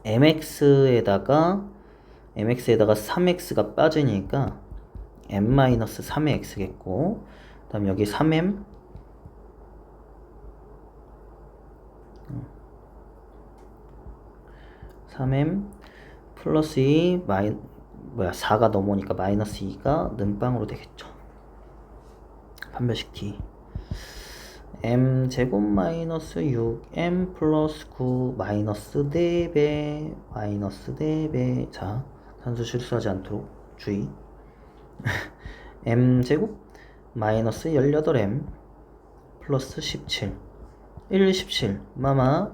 mx에다가 3x가 빠지니까 m-3의 x겠고 그 다음 여기 3m 플러스 2 4가 넘어오니까 마이너스 2가 는빵으로 되겠죠. 판별식 D m제곱 마이너스 6m 플러스 9 마이너스 4배 자, 산수 실수하지 않도록 주의. m제곱 마이너스 18m 플러스 17 17 마마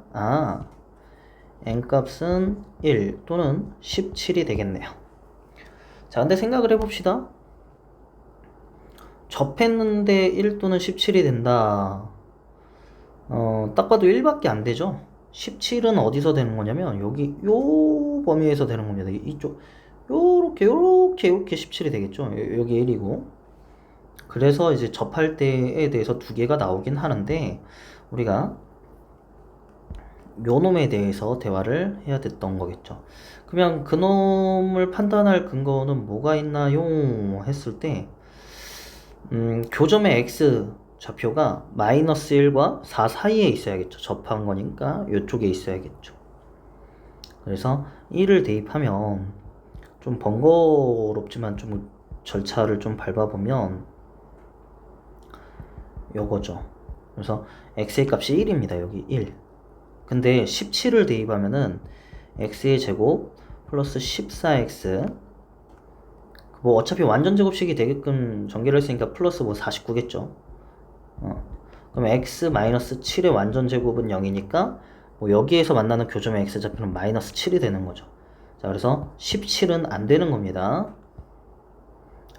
n값은 1 또는 17이 되겠네요. 자, 근데 생각을 해봅시다. 접했는데 1 또는 17이 된다. 딱 봐도 1밖에 안 되죠. 17은 어디서 되는 거냐면 여기 요 범위에서 되는 겁니다. 이쪽 요렇게 17이 되겠죠. 여기 1이고. 그래서 이제 접할 때에 대해서 두 개가 나오긴 하는데 우리가 요 놈에 대해서 대화를 해야 됐던 거겠죠. 그러면 그 놈을 판단할 근거는 뭐가 있나요? 했을 때 교점의 x 좌표가 마이너스 1과 4 사이에 있어야겠죠. 접한 거니까 이쪽에 있어야겠죠. 그래서 1을 대입하면 좀 번거롭지만 좀 절차를 좀 밟아보면 요거죠. 그래서 x의 값이 1입니다. 여기 1. 근데 17을 대입하면은 x의 제곱 플러스 14x 뭐 어차피 완전 제곱식이 되게끔 전개를 했으니까 플러스 뭐 49겠죠. 그럼 x 마이너스 7의 완전 제곱은 0이니까 뭐 여기에서 만나는 교점의 x 좌표는 마이너스 7이 되는 거죠. 자, 그래서 17은 안 되는 겁니다.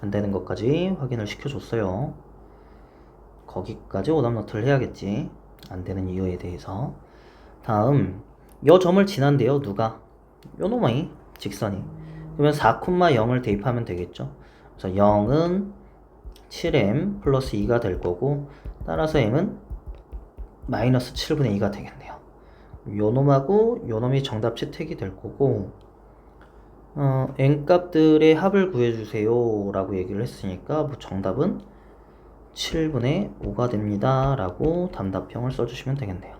안 되는 것까지 확인을 시켜줬어요. 거기까지 오답노트를 해야겠지. 안 되는 이유에 대해서. 다음 요 점을 지난대요. 누가? 요 놈의 직선이. 그러면 4,0을 대입하면 되겠죠. 그래서 0은 7m 플러스 2가 될 거고 따라서 m은 마이너스 7분의 2가 되겠네요. 요 놈하고 요 놈이 정답 채택이 될 거고 n값들의 합을 구해주세요 라고 얘기를 했으니까 뭐 정답은 7분의 5가 됩니다 라고 단답형을 써주시면 되겠네요.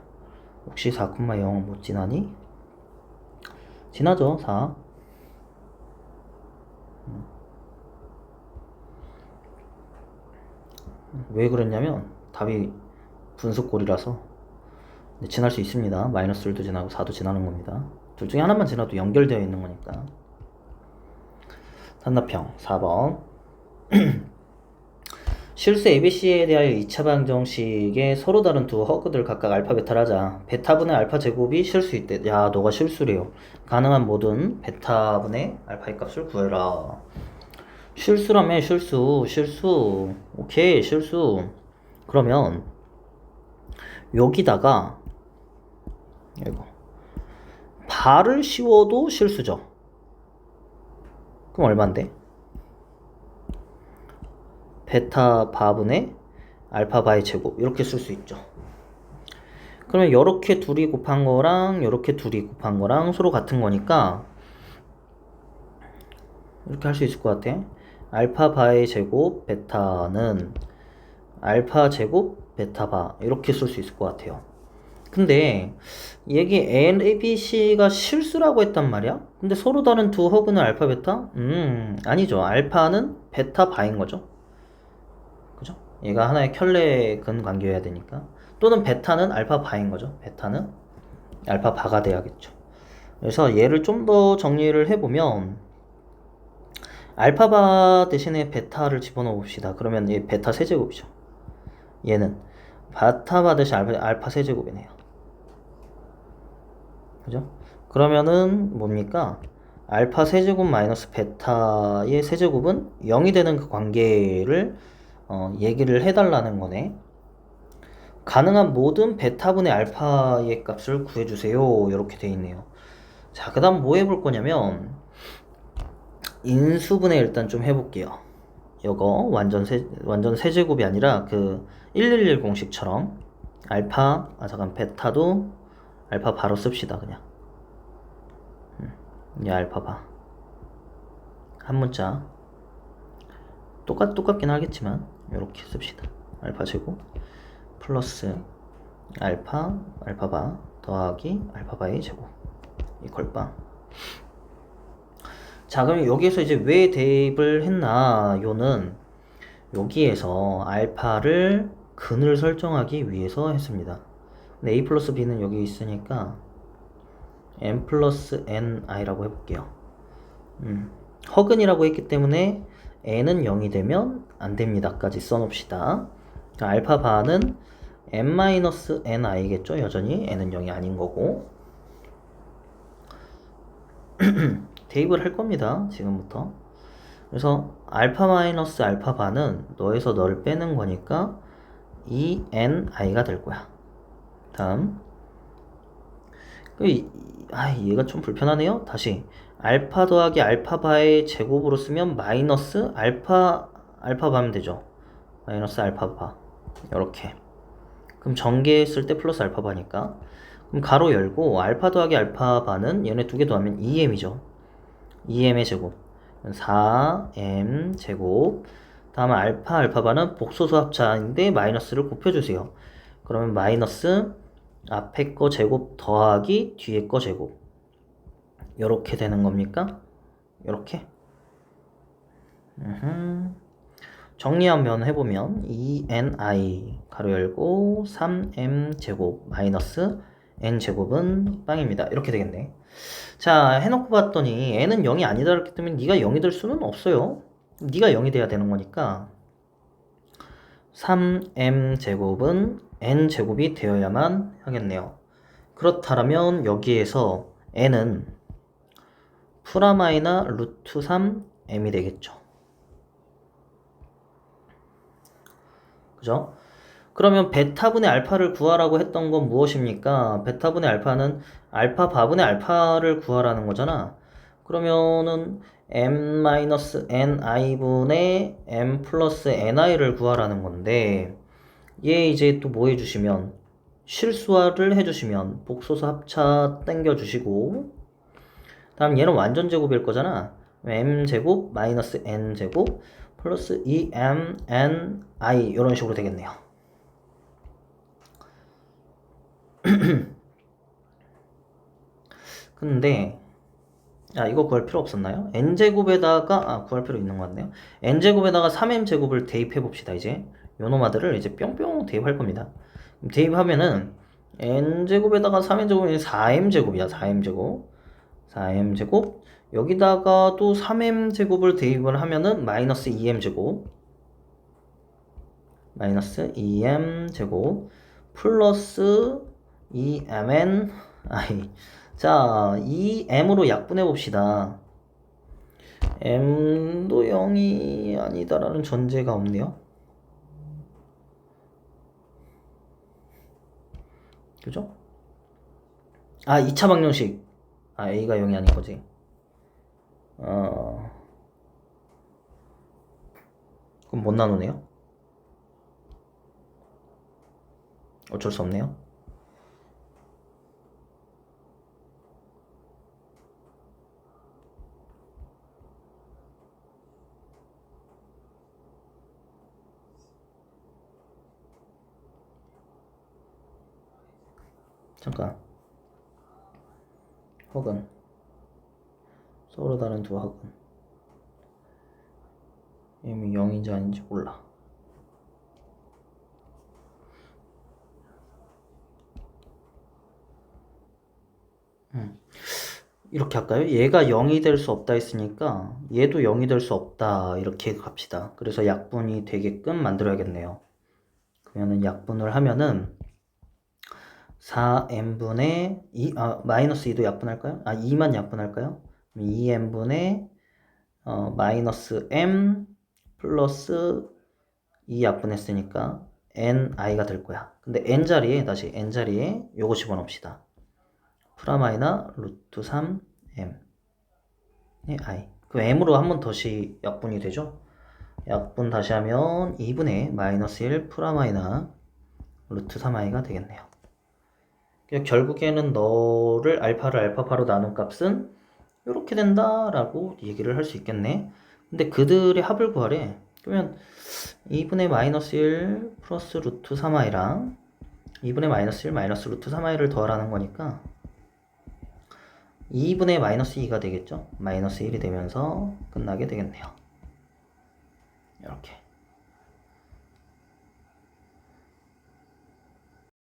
혹시 4,0 못 지나니? 지나죠. 4. 왜 그랬냐면 답이 분수꼴이라서. 지날 수 있습니다. 마이너스 1도 지나고 4도 지나는 겁니다. 둘 중에 하나만 지나도 연결되어 있는 거니까. 단답형 4번. 실수 ABC에 대하여 2차 방정식에 서로 다른 두 허그들 각각 알파 베타를 하자. 베타분의 알파 제곱이 실수 있대. 야, 너가 실수래요. 가능한 모든 베타분의 알파의 값을 구해라. 실수라며. 실수. 오케이, 실수. 그러면 여기다가 이거 바를 씌워도 실수죠. 그럼 얼만데? 베타 바분의 알파 바의 제곱 이렇게 쓸 수 있죠. 그러면 이렇게 둘이 곱한 거랑 이렇게 둘이 곱한 거랑 서로 같은 거니까 이렇게 할 수 있을 것 같아. 알파 바의 제곱 베타는 알파 제곱 베타 바 이렇게 쓸 수 있을 것 같아요. 근데 얘기 ABC가 실수라고 했단 말이야? 근데 서로 다른 두 허그는 알파 베타? 아니죠. 알파는 베타 바인 거죠. 그죠? 얘가 하나의 켤레 근 관계여야 되니까. 또는 베타는 알파 바인 거죠. 베타는 알파 바가 돼야겠죠. 그래서 얘를 좀 더 정리를 해보면 알파 바 대신에 베타를 집어넣어 봅시다. 그러면 얘 베타 세제곱이죠. 얘는 베타 바 대신 알파 세제곱이네요. 그죠? 그러면은 뭡니까? 알파 세제곱 마이너스 베타의 세제곱은 0이 되는 그 관계를 얘기를 해달라는 거네. 가능한 모든 베타분의 알파의 값을 구해주세요. 이렇게 돼 있네요. 자, 그 다음 뭐 해볼 거냐면 인수분해 일단 좀 해볼게요. 이거 완전 세제곱이 아니라 그 111 공식처럼 베타도 알파 바로 씁시다. 그냥 이 알파 바 한 문자 똑같긴 하겠지만 이렇게 씁시다. 알파 제곱 플러스 알파 바 더하기 알파 바의 제곱 이퀄 빵. 자, 그럼 여기에서 이제 왜 대입을 했나? 요는 여기에서 알파를 근을 설정하기 위해서 했습니다. 근데 a 플러스 b는 여기 있으니까 n 플러스 ni라고 해볼게요. 허근이라고 했기 때문에 n은 0이 되면 안됩니다 까지 써놓읍시다. 알파 바는 n-ni겠죠. 여전히 n은 0이 아닌 거고. 대입을 할 겁니다. 지금부터. 그래서 알파 마이너스 알파 바는 너에서 너를 빼는 거니까 2ni가 될 거야. 다음 얘가 좀 불편하네요. 다시 알파 더하기 알파 바의 제곱으로 쓰면 마이너스 알파 바면 되죠. 마이너스 알파 바 이렇게. 그럼 전개했을 때 플러스 알파 바니까. 그럼 가로 열고 알파 더하기 알파 바는 얘네 두 개 더하면 2m이죠. 2m의 제곱 4m 제곱. 다음에 알파 바는 복소수 합차인데 마이너스를 곱해주세요. 그러면 마이너스 앞에 거 제곱 더하기 뒤에 거 제곱 요렇게 되는 겁니까? 요렇게. 정리하면 해보면 2ni 가로 열고 3m 제곱 마이너스 n 제곱은 빵입니다. 이렇게 되겠네. 자, 해놓고 봤더니 n은 0이 아니다 그랬기 때문에 네가 0이 될 수는 없어요. 네가 0이 돼야 되는 거니까 3m 제곱은 n 제곱이 되어야만 하겠네요. 그렇다면 여기에서 n은 프라마이나 루트 3m이 되겠죠. 그죠? 그러면 베타분의 알파를 구하라고 했던 건 무엇입니까? 베타분의 알파는 알파 바분의 알파를 구하라는 거잖아. 그러면은 m-ni분의 m 플러스 ni를 구하라는 건데 얘 이제 또 뭐 해주시면 실수화를 해주시면 복소수 합차 땡겨주시고 다음 얘는 완전 제곱일 거잖아. m제곱 마이너스 n제곱 플러스 2mni 이런 식으로 되겠네요. 근데 이거 구할 필요 없었나요? n제곱에다가 구할 필요 있는 것 같네요. n제곱에다가 3m제곱을 대입해 봅시다. 이제 요노마들을 이제 뿅뿅 대입할 겁니다. 대입하면은 n제곱에다가 3m제곱이 4m제곱이야. 4m제곱 여기다가 또 3m제곱을 대입을 하면은 마이너스 2m제곱 플러스 2mn 자, 이 m으로 약분해 봅시다. m도 0이 아니다라는 전제가 없네요. 그죠? 2차 방정식. a가 0이 아닌 거지. 그럼 못 나누네요. 어쩔 수 없네요. 잠깐. 혹은 서로 다른 두 학은 이미 0인지 아닌지 몰라. 이렇게 할까요? 얘가 0이 될 수 없다 했으니까 얘도 0이 될 수 없다 이렇게 갑시다. 그래서 약분이 되게끔 만들어야겠네요. 그러면은 약분을 하면은 4n분의 2, 마이너스 2도 약분할까요? 2만 약분할까요? 2n분의 마이너스 m 플러스 2 약분했으니까 ni가 될 거야. 근데 n자리에 다시 n자리에 요거 집어넣읍시다. 프라마이나 루트 3m i. 그 m으로 한 번 더시 약분이 되죠? 약분 다시 하면 2분의 마이너스 1 프라마이나 루트 3i가 되겠네요. 결국에는 너를 알파를 알파파로 나눈 값은 이렇게 된다라고 얘기를 할 수 있겠네. 근데 그들의 합을 구하래. 그러면 2분의 마이너스 1 플러스 루트 3i랑 2분의 마이너스 1 마이너스 루트 3i를 더하라는 거니까 2분의 마이너스 2가 되겠죠? 마이너스 1이 되면서 끝나게 되겠네요. 이렇게.